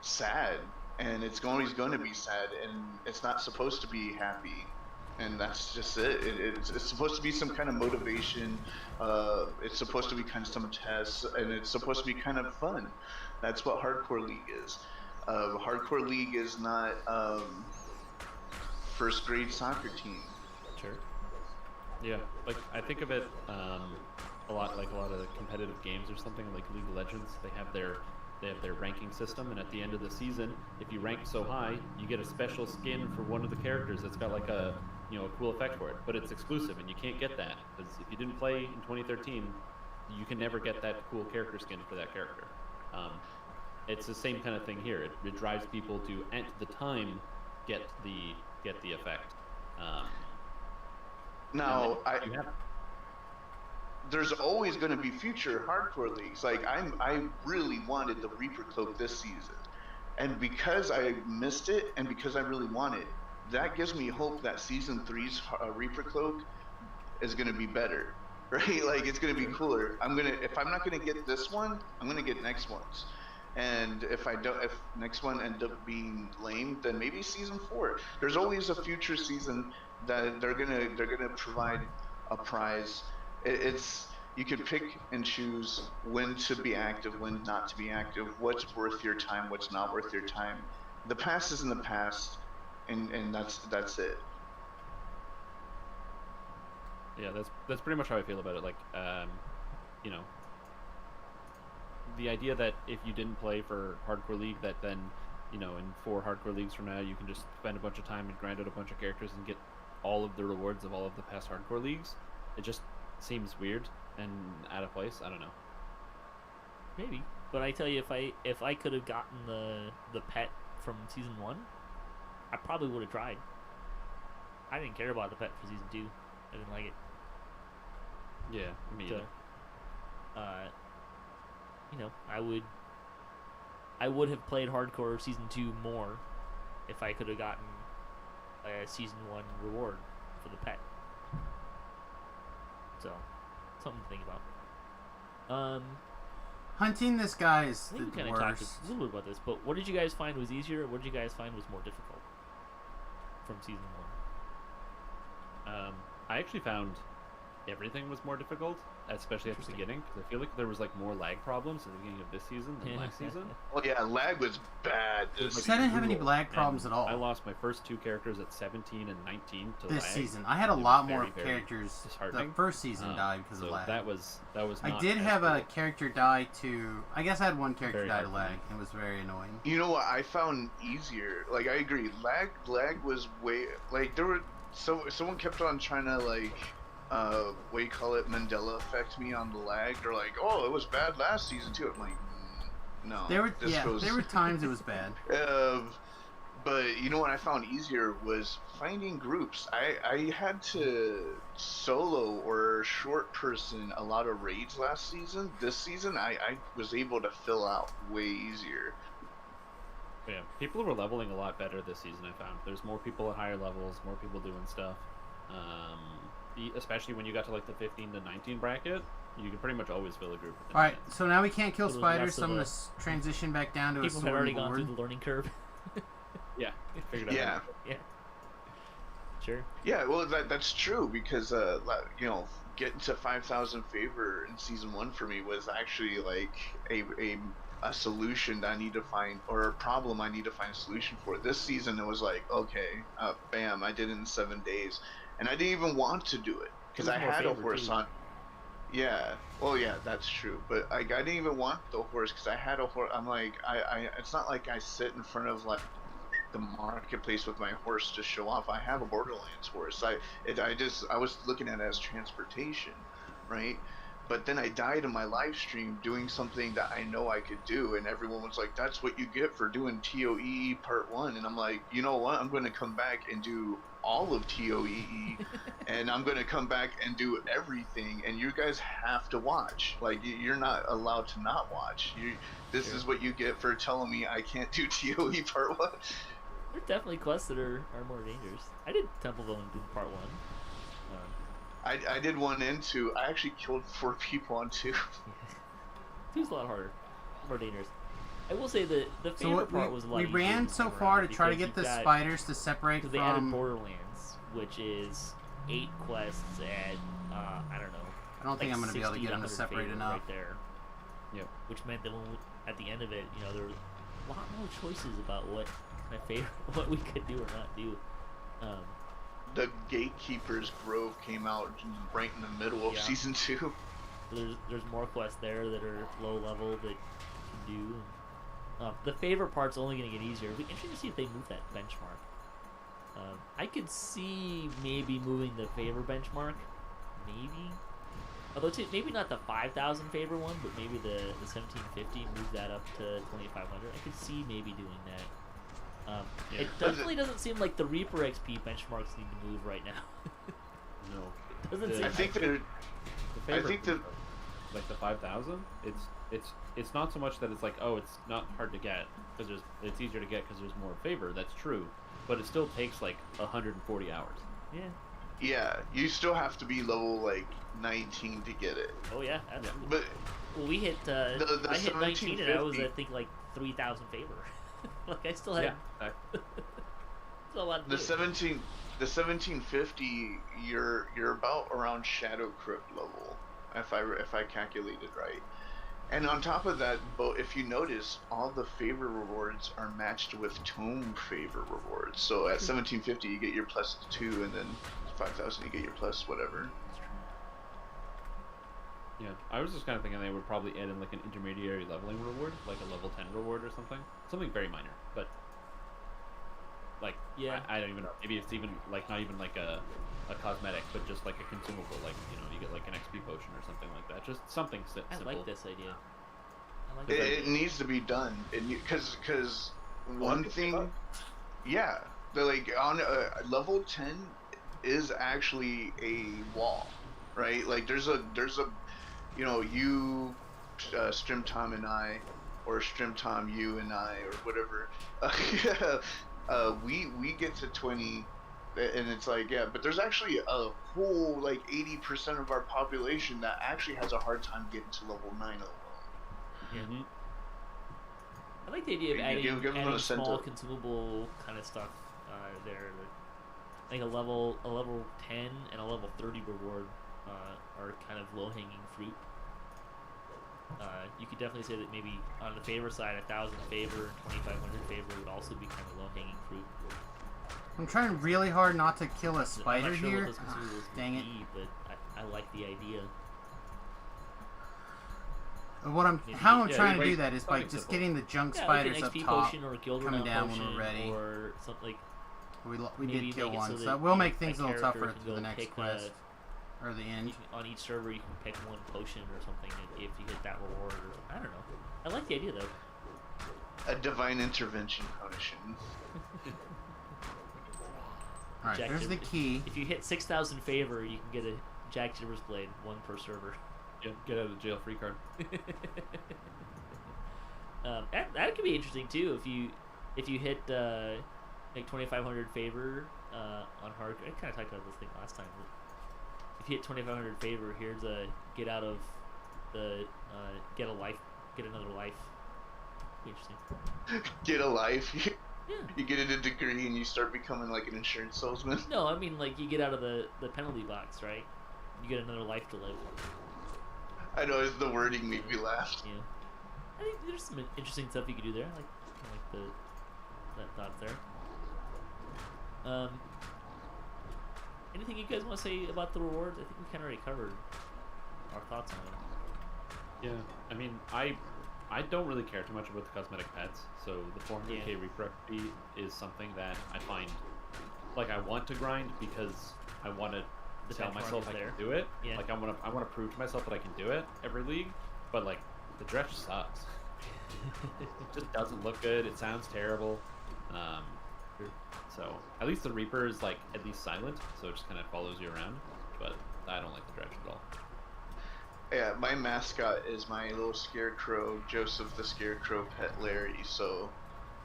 sad, and it's always going to be sad, and it's not supposed to be happy, and that's just it. It's supposed to be some kind of motivation. It's supposed to be kind of some tests, and it's supposed to be kind of fun. That's what Hardcore League is. Hardcore League is not first grade soccer team. Sure. Yeah, like, I think of it a lot like a lot of the competitive games or something, like League of Legends. They have their ranking system, and at the end of the season, if you rank so high, you get a special skin for one of the characters that's got like a cool effect for it, but it's exclusive, and you can't get that because if you didn't play in 2013, you can never get that cool character skin for that character. It's the same kind of thing here. It drives people to, at the time, get the effect. Now, there's always going to be future hardcore leagues. Like, I really wanted the Reaper Cloak this season, and because I missed it, and because I really want it, that gives me hope that season 3's Reaper Cloak is going to be better, right? Like, it's going to be cooler. If I'm not going to get this one, I'm going to get next ones. And if next one ends up being lame, then maybe season 4. There's always a future season that they're gonna provide a prize. It's you can pick and choose when to be active, when not to be active, what's worth your time, what's not worth your time. The past is in the past, and that's it. Yeah, that's pretty much how I feel about it. Like, you know, the idea that if you didn't play for Hardcore League, that then, you know, in 4 Hardcore Leagues from now, you can just spend a bunch of time and grind out a bunch of characters and get all of the rewards of all of the past Hardcore Leagues, it just seems weird and out of place. I don't know. Maybe, but I tell you, if I could have gotten the pet from season 1, I probably would have tried. I didn't care about the pet for season 2. I didn't like it. Yeah, me either. You know, I would have played Hardcore season 2 more if I could have gotten a season 1 reward for the pet. So, something to think about. Hunting this guy is I think we the kind of talked worst. a little bit about this, but what did you guys find was easier? What did you guys find was more difficult from season 1? I actually found everything was more difficult, especially at the beginning, because I feel like there was like more lag problems at the beginning of this season than last season. Oh yeah, lag was bad this So I didn't have any season. lag problems at all. I lost my first 2 characters at 17 and 19 to This lag. season, I had a It was lot very, more very characters. The disheartening. first season died because so of lag. that was I not did as have a cool. character die to. I guess I had one character Very die hard to for lag. me. It was very annoying. You know what I found easier? Like I agree, lag was way like there were someone kept on trying to like what do you call it, Mandela effect me on the lag. They're like, oh, it was bad last season too. I'm like, no. There were this goes... there were times it was bad. But you know what I found easier was finding groups. I had to solo or short person a lot of raids last season. This season I was able to fill out way easier. Yeah, people were leveling a lot better this season. I found there's more people at higher levels, more people doing stuff. Especially when you got to like the 15 to 19 bracket, you can pretty much always fill a group. within All right, minutes. so now we can't kill So there's spiders, less so I'm of gonna transition back down to a People sword had already and gone board. through the learning curve. Yeah, figured out. Yeah. Yeah. Sure. Yeah, well, that's true because you know, getting to 5,000 favor in season 1 for me was actually like a solution that I need to find, or a problem I need to find a solution for. This season it was like, okay, bam, I did it in 7 days, and I didn't even want to do it because It was I more had a favor, horse too. on. Yeah, well, yeah, that's true, but I didn't even want the horse because I had a horse. I'm like, it's not like I sit in front of like the marketplace with my horse to show off. I have a Borderlands horse. I was looking at it as transportation, right? But then I died in my live stream doing something that I know I could do, and everyone was like, "That's what you get for doing TOEE Part 1." And I'm like, you know what? I'm going to come back and do all of TOEE, and I'm going to come back and do everything, and you guys have to watch. Like, you're not allowed to not watch. This is what you get for telling me I can't do TOE Part 1. There's definitely quests that are more dangerous. I did Templeville in part 1. I did 1 and 2. I actually killed 4 people on 2. 2's a lot harder, more dangerous. I will say that the So favorite what, part was a lot we easier ran this so time far around to try to because get the you've got- spiders to separate Because they added from. Borderlands, which is 8 quests at, I don't know. I don't think like I'm going to be able to 60 get them to 100 separate favor enough. Right there. Yep. Which meant that when at the end of it, you know, there were a lot more choices about what what we could do or not do. The Gatekeeper's Grove came out right in the middle of Yeah. season 2. There's more quests there that are low level that you can do. The favorite part's only going to get easier. It'll be interesting to see if they move that benchmark. I could see maybe moving the favor benchmark, maybe. Although maybe not the 5,000 favor one, but maybe the 1750, move that up to 2,500. I could see maybe doing that. It definitely doesn't seem like the Reaper XP benchmarks need to move right now. No. It doesn't seem I think like they're. The I favorite think that. group, like the 5,000, it's not so much that it's like, oh, it's not hard to get because it's easier to get because there's more favor. That's true, but it still takes like 140 hours. Yeah. Yeah, you still have to be level like 19 to get it. Oh yeah. Absolutely. But Well, we hit. the I hit 19, and I was 1750 I think like 3,000 favor. Like I still had. Yeah. Still a lot to the do. 1750, you're about around Shadow Crypt level, if I calculated right. And on top of that, if you notice, all the favor rewards are matched with tome favor rewards. So at 1750, you get your +2, and then 5,000, you get your plus whatever. Yeah, I was just kind of thinking they would probably add in like an intermediary leveling reward, like a level 10 reward or something very minor. But like, Yeah. I don't even know. Maybe it's even like not even like a cosmetic, but just like a consumable. Like you get like an XP potion or something like that. Just something I simple. like this idea. I like It, this it idea. needs to be done, because one thing, yeah, the like on level 10 is actually a wall, right? Like there's a you, Strim Tom and I, or Strim Tom you and I, or whatever. We get to 20, and it's like, yeah, but there's actually a whole like 80% of our population that actually has a hard time getting to level 9 alone. Yeah. Mhm. I like the idea of You adding, give them adding a sense small of- consumable kind of stuff there. Like a level 10 and a level 30 reward are kind of low hanging fruit. You could definitely say that maybe on the favor side, 1,000 favor, 2,500 favor would also be kind of low hanging fruit. I'm trying really hard not to kill a I'm spider not sure here. what those consumables would Dang it. be, but I like the idea. What Maybe- how I'm yeah, trying to right, do that is by something just simple. getting the junk Yeah, spiders like up an XP top, potion or a guild coming renown down when potion we're ready. or something like. We maybe did kill make it one, so so that, we'll you know, make things a little character tougher can for go the next pick, quest or the end. On each server, you can pick one potion or something if you hit that reward or something. I don't know. I like the idea though. A divine intervention potion. All right, Jack there's the Gibbers- key. If you hit 6,000 favor, you can get a Jack Gibbers blade, one per server. Get out of jail free card. That could be interesting too. If you hit like 2,500 favor on hard, I kind of talked about this thing last time. But if you hit 2,500 favor, here's a get out of the get another life. Be interesting. Get a life. Yeah. You get a degree and you start becoming like an insurance salesman. No, I mean like you get out of the penalty box, right? You get another life to live. I know the wording made me laugh. Yeah. I think there's some interesting stuff you could do there. I like that thought there. Anything you guys want to say about the rewards? I think we kind of already covered our thoughts on it. Yeah, I mean, I don't really care too much about the cosmetic pets, so the 400k Reaper XP is something that I find, like, I want to grind because I want to The tell benchmark myself is I there. can do it. Yeah. Like, I want to prove to myself that I can do it every league, but, like, the dredge sucks. It just doesn't look good. It sounds terrible. So, at least the Reaper is, like, at least silent, so it just kind of follows you around, but I don't like the dredge at all. Yeah, my mascot is my little scarecrow, Joseph the Scarecrow pet Larry, so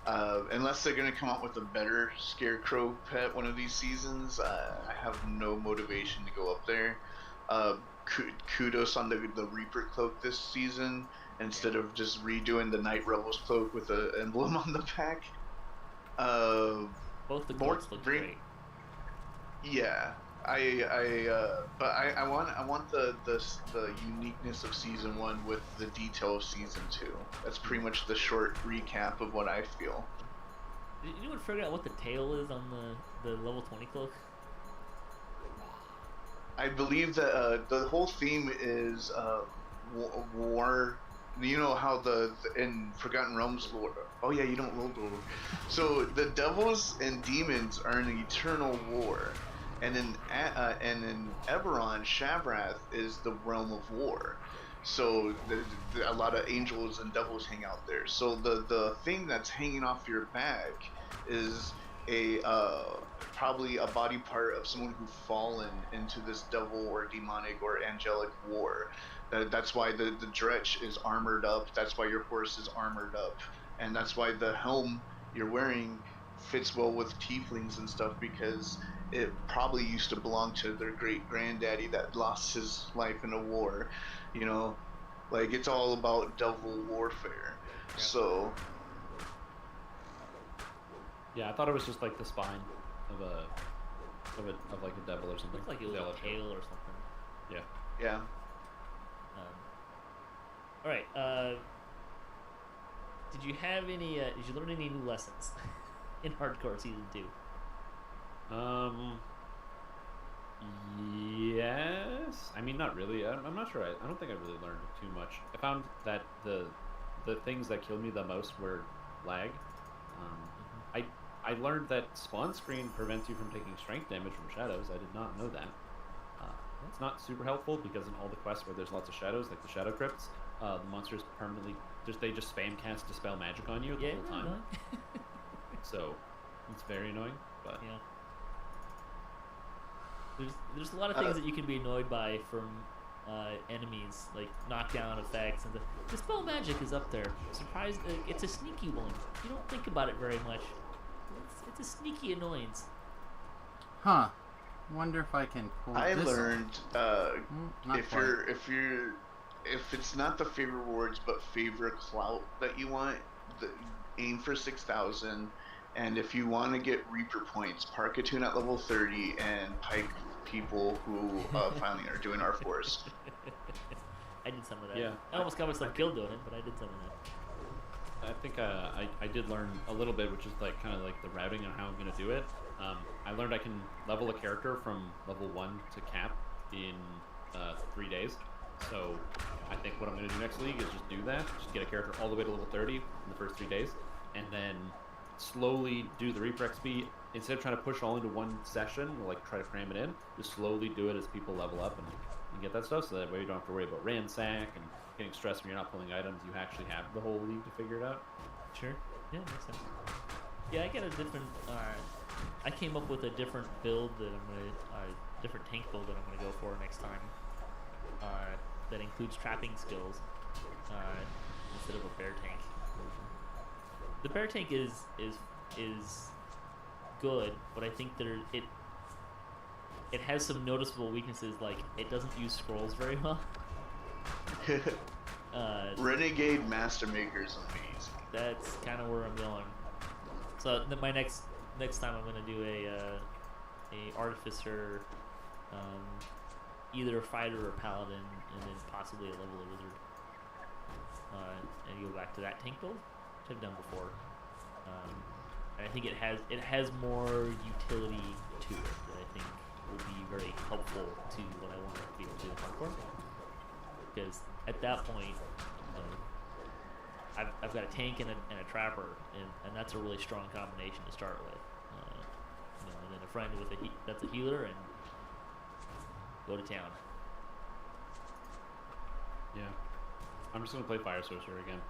unless they're going to come out with a better scarecrow pet one of these seasons, I have no motivation to go up there. Kudos on the Reaper cloak this season, instead of just redoing the Night Rebels cloak with an emblem on the back. Both the More cloaks look bring- great. Yeah, but I want the uniqueness of season 1 with the detail of season 2. That's pretty much the short recap of what I feel. Did anyone figure out what the tail is on the level 20 cloak? I believe that the whole theme is war. You know how in Forgotten Realms lore. Oh yeah, you don't lore. So the devils and demons are in an eternal war, and in Eberron, Shavrath is the realm of war. So a lot of angels and devils hang out there. So the thing that's hanging off your back is probably a body part of someone who's fallen into this devil or demonic or angelic war. That's why the dretch is armored up. That's why your horse is armored up, and that's why the helm you're wearing fits well with tieflings and stuff, because it probably used to belong to their great granddaddy that lost his life in a war. You know, like it's all about devil warfare. Yeah. So Yeah, I thought it was just like the spine of like a devil or something. Looked like it was Yeah, a that's right. tail or something. Yeah. yeah. All right. Did you have any? Did you learn any new lessons in Hardcore Season 2? Yes. I mean, not really. I'm not sure. I don't think I really learned too much. I found that the things that killed me the most were lag. I learned that spawn screen prevents you from taking strength damage from shadows. I did not know that. It's not super helpful because in all the quests where there's lots of shadows, like the shadow crypts, the monsters permanently just spam cast dispel magic on you the whole time. So it's very annoying. But yeah. There's a lot of things that you can be annoyed by from enemies, like knockdown effects, and the dispel magic is up there. Surprised, it's a sneaky one. You don't think about it very much. It's a sneaky annoyance. Huh. Wonder if I can pull I this learned not if quite. if it's not the favor rewards but favor clout that you want, aim for 6,000. And if you want to get Reaper points, park a tune at level 30 and pike people who finally are doing R4s. I did some of that. Yeah. I almost got myself killed doing it, but I did some of that. I think I did learn a little bit, which is like kind of like the routing and how I'm going to do it. I learned I can level a character from level 1 to cap in 3 days. So I think what I'm going to do next league is just do that. Just get a character all the way to level 30 in the first 3 days. And then slowly do the Reaper XP. Instead of trying to push all into one session or like try to cram it in, just slowly do it as people level up and get that stuff. So that way you don't have to worry about ransack and getting stressed when you're not pulling items. You actually have the whole league to figure it out. Sure. Yeah, makes sense. Yeah, I got a different. I came up with a different build that I'm gonna, different tank build that I'm gonna go for next time. That includes trapping skills instead of a bear tank. The bear tank is good, but I think it has some noticeable weaknesses, like it doesn't use scrolls very well. Renegade Master Maker is amazing. That's kind of where I'm going. So my next time I'm gonna do a artificer, either a fighter or paladin, and then possibly a level of wizard, and go back to that tank build, which I've done before. And I think it has more utility to it that I think will be very helpful to what I want to be able to do in hardcore. Because at that point, I've got a tank and a trapper, and that's a really strong combination to start with. And then a friend with that's a healer, and go to town. Yeah, I'm just gonna play Fire Sorcerer again.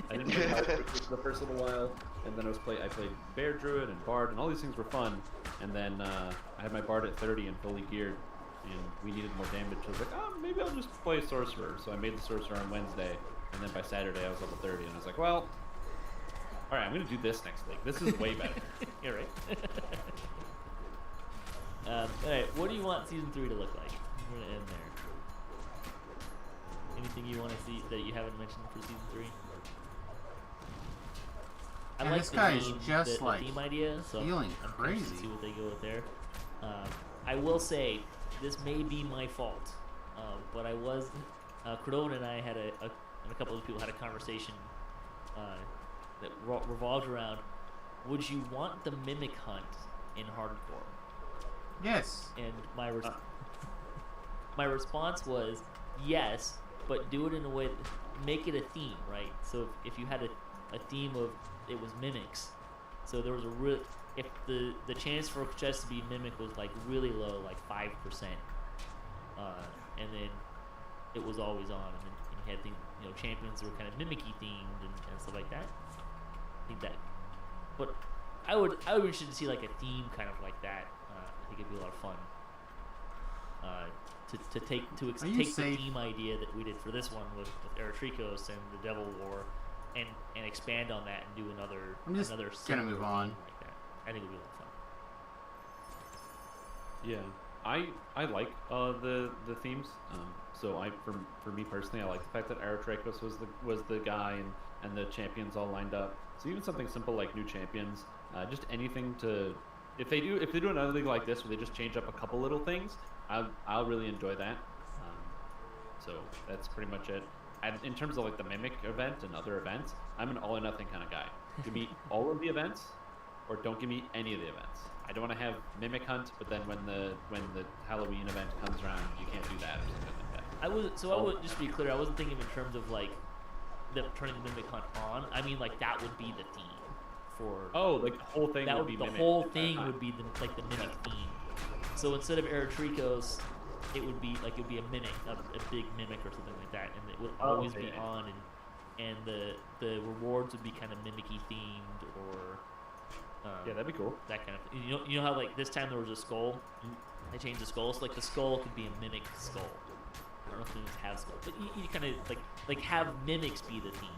I didn't play Fire Sorcerer for the first little while, and then I played Bear Druid and Bard, and all these things were fun. And then I had my Bard at 30 and fully geared, and we needed more damage. So I was like, oh, maybe I'll just play Sorcerer. So I made the Sorcerer on Wednesday, and then by Saturday I was level 30, and I was like, well, all right, I'm gonna do this next league. This is way better. You're right. All right, what do you want season 3 to look like? We're gonna end there. Anything you want to see that you haven't mentioned for season 3? I Man, like this the guy is theme, just, the like, theme idea, so feeling I'm curious to crazy. see what they go with there. I will say this may be my fault, but I was Cordova and I had and a couple of people had a conversation that revolved around: would you want the mimic hunt in hardcore? Yes. And my response was yes, but do it in a way that make it a theme, right? So if you had a theme of it was mimics, so there was if the chance for chests to be mimic was like really low, like 5%, and then it was always on, and then you had things, champions that were kind of mimicky themed and stuff like that. I think that, but I would be interested to see like a theme kind of like that. I think it'd be a lot of fun. To take the theme idea that we did for this one with Eretrikos and the Devil War, and expand on that and do another. I'm just another gonna move similar on. theme like that. I think it'd be a lot of fun. Yeah, I like the themes. So for me personally, I like the fact that Eretrikos was the guy and the champions all lined up. So even something simple like new champions, just anything to if they do another league like this where they just change up a couple little things, I'll really enjoy that. So that's pretty much it. And in terms of like the Mimic event and other events, I'm an all or nothing kind of guy. Give me all of the events, or don't give me any of the events. I don't want to have Mimic Hunt, but then when the Halloween event comes around, you can't do that or something like that. I would just be clear. I wasn't thinking in terms of like them turning the Mimic Hunt on. I mean, like that would be the theme for. Oh, like the whole thing that would be the Mimic. whole thing would be the Mimic theme. So instead of Eritricos, it would be like a Mimic, a big Mimic or something like that, and it would always be on, and the rewards would be kind of Mimic-y themed or. Yeah, that'd be cool. That kind of thing. You know how like this time there was a skull. They changed the skull, so like the skull could be a Mimic skull. I don't know if mimics have skulls, but you kind of like have mimics be the theme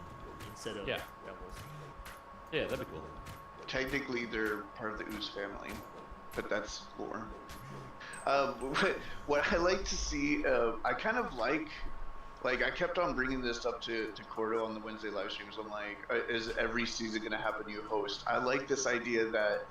instead of rebels. Yeah, that'd be cool. Technically, they're part of the Ooze family, but that's lore. What I like to see, I kind of like I kept on bringing this up to Cordo on the Wednesday live streams. I'm like, is every season gonna have a new host? I like this idea that,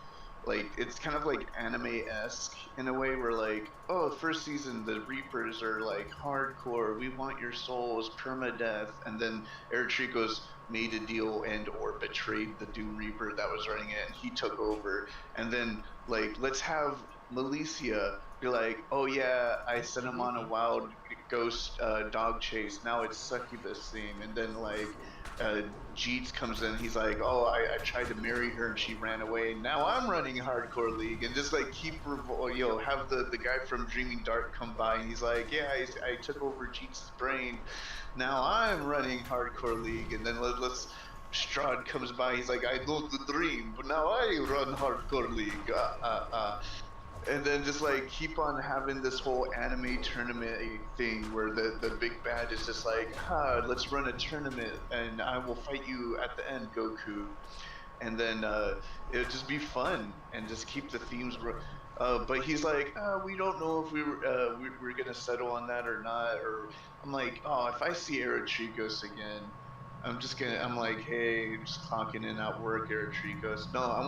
like, it's kind of like anime-esque in a way where, like, oh, first season the Reapers are like hardcore. We want your souls, permadeath, and then Eritricos made a deal and or betrayed the Doom Reaper that was running it, and he took over. And then like let's have Milicia be like, oh yeah, I sent him on a wild ghost dog chase. Now it's succubus theme. And then like Jeets comes in. He's like, oh, I tried to marry her and she ran away. Now I'm running Hardcore League, and just like keep have the guy from Dreaming Dark come by and he's like, yeah, I took over Jeets' brain. Now I'm running Hardcore League, and then let's. Strahd comes by. He's like, I know the dream, but now I run Hardcore League. And then just like keep on having this whole anime tournament thing where the big bad is just like, let's run a tournament and I will fight you at the end, Goku. And then it'll just be fun and just keep the themes. But he's like, we don't know if we're gonna settle on that or not. Or I'm like, oh, if I see Eritricos again, I'm like, hey, just clocking in at work, Eritricos. No, I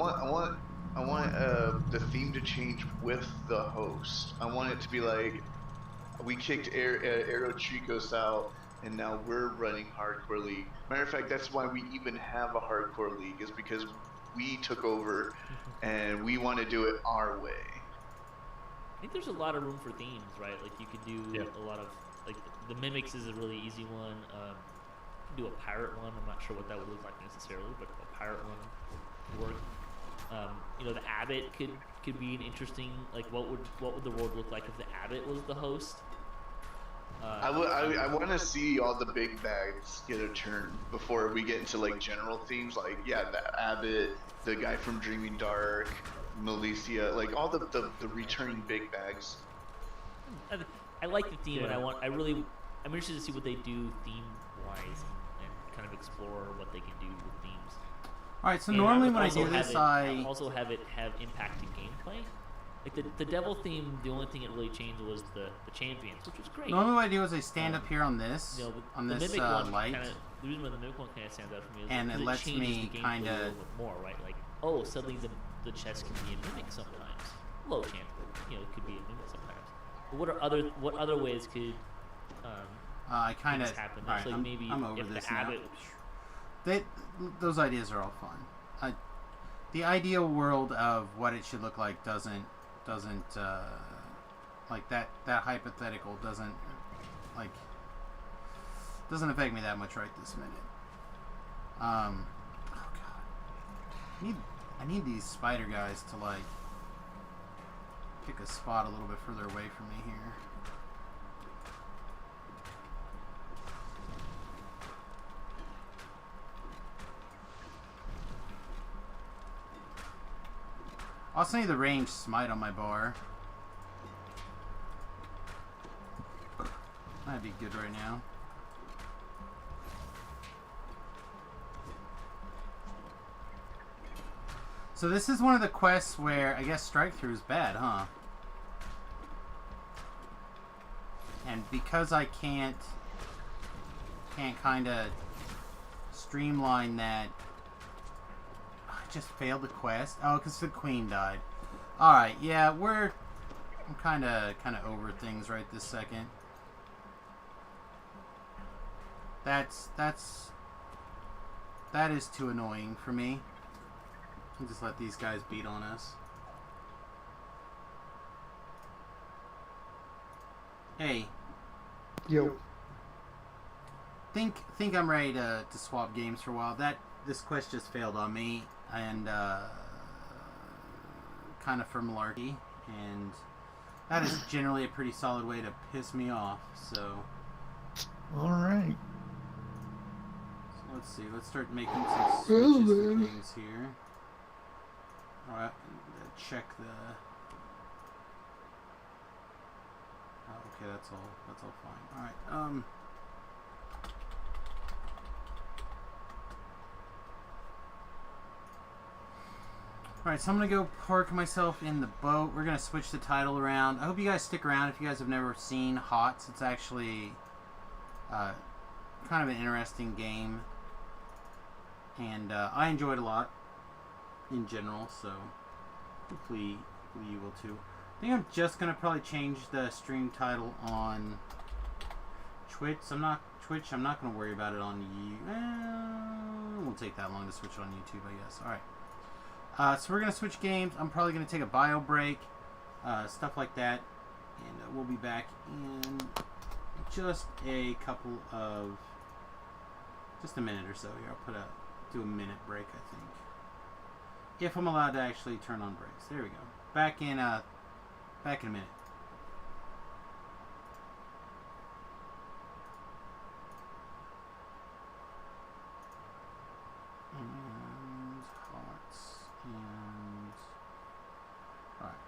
want the theme to change with the host. I want it to be like, we kicked Eritricos out, and now we're running Hardcore League. Matter of fact, that's why we even have a Hardcore League, is because we took over, and we want to do it our way. I think there's a lot of room for themes, right? Like you could do a lot of like the Mimics is a really easy one. Do a pirate one. I'm not sure what that would look like necessarily, but a pirate one would work. The Abbot could be an interesting, like what would the world look like if the Abbot was the host? I want to see all the big bags get a turn before we get into like general themes, like the Abbot, the guy from Dreaming Dark, Milicia, like all the returning big bags. I like the theme, and I'm interested to see what they do theme wise and kind of explore what they can do with themes. All right, so normally when I do this, I also have it have impact in gameplay. Like the devil theme, the only thing it really changed was the champions, which was great. Normally what I do is I stand up here on this, on this light. The reason why the Mimic one kind of stands out for me is and it lets me kind of a little bit more, right? Like, oh, suddenly the chest can be a Mimic sometimes. Low chance, but, it could be a Mimic sometimes. But what other ways could I kind of happen? Right, like maybe I'm over if this the Abbot, those ideas are all fun. The ideal world of what it should look like doesn't like that hypothetical doesn't affect me that much right this minute. Oh god, I need these spider guys to like pick a spot a little bit further away from me here. I'll send you the range smite on my bar. That'd be good right now. So this is one of the quests where I guess strike through is bad, huh? And because I can't kind of streamline that. I just failed the quest. Oh, because the queen died. All right, yeah, I'm kind of over things right this second. That is too annoying for me. And just let these guys beat on us. Hey. Yo. Think I'm ready to swap games for a while. This quest just failed on me, and kind of for malarkey, and that is generally a pretty solid way to piss me off. So Alright. let's see. Let's start making some switches to things here. Alright, check the. Oh, okay, that's all fine. Alright, Alright, so I'm going to go park myself in the boat. We're going to switch the title around. I hope you guys stick around if you guys have never seen HOTS. It's actually kind of an interesting game. And I enjoyed it a lot in general, so hopefully you will too. I think I'm just going to probably change the stream title on Twitch. I'm not going to worry about it on YouTube. It won't take that long to switch on YouTube, I guess. Alright. So we're going to switch games. I'm probably going to take a bio break, stuff like that, and we'll be back in just a minute or so here. I'll do a minute break, I think, if I'm allowed to actually turn on breaks. There we go. Back in a minute. And HOTS and all right.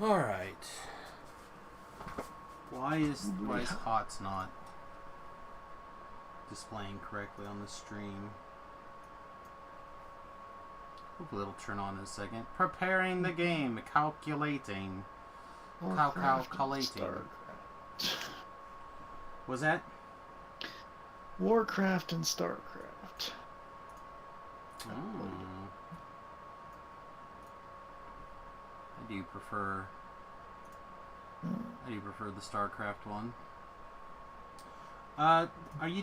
All right. Why is HOTS not displaying correctly on the stream? Hopefully it'll turn on in a second. Preparing the game, calculating, calculating. Was that? Warcraft and Starcraft. Oh. I do prefer the StarCraft one. Are you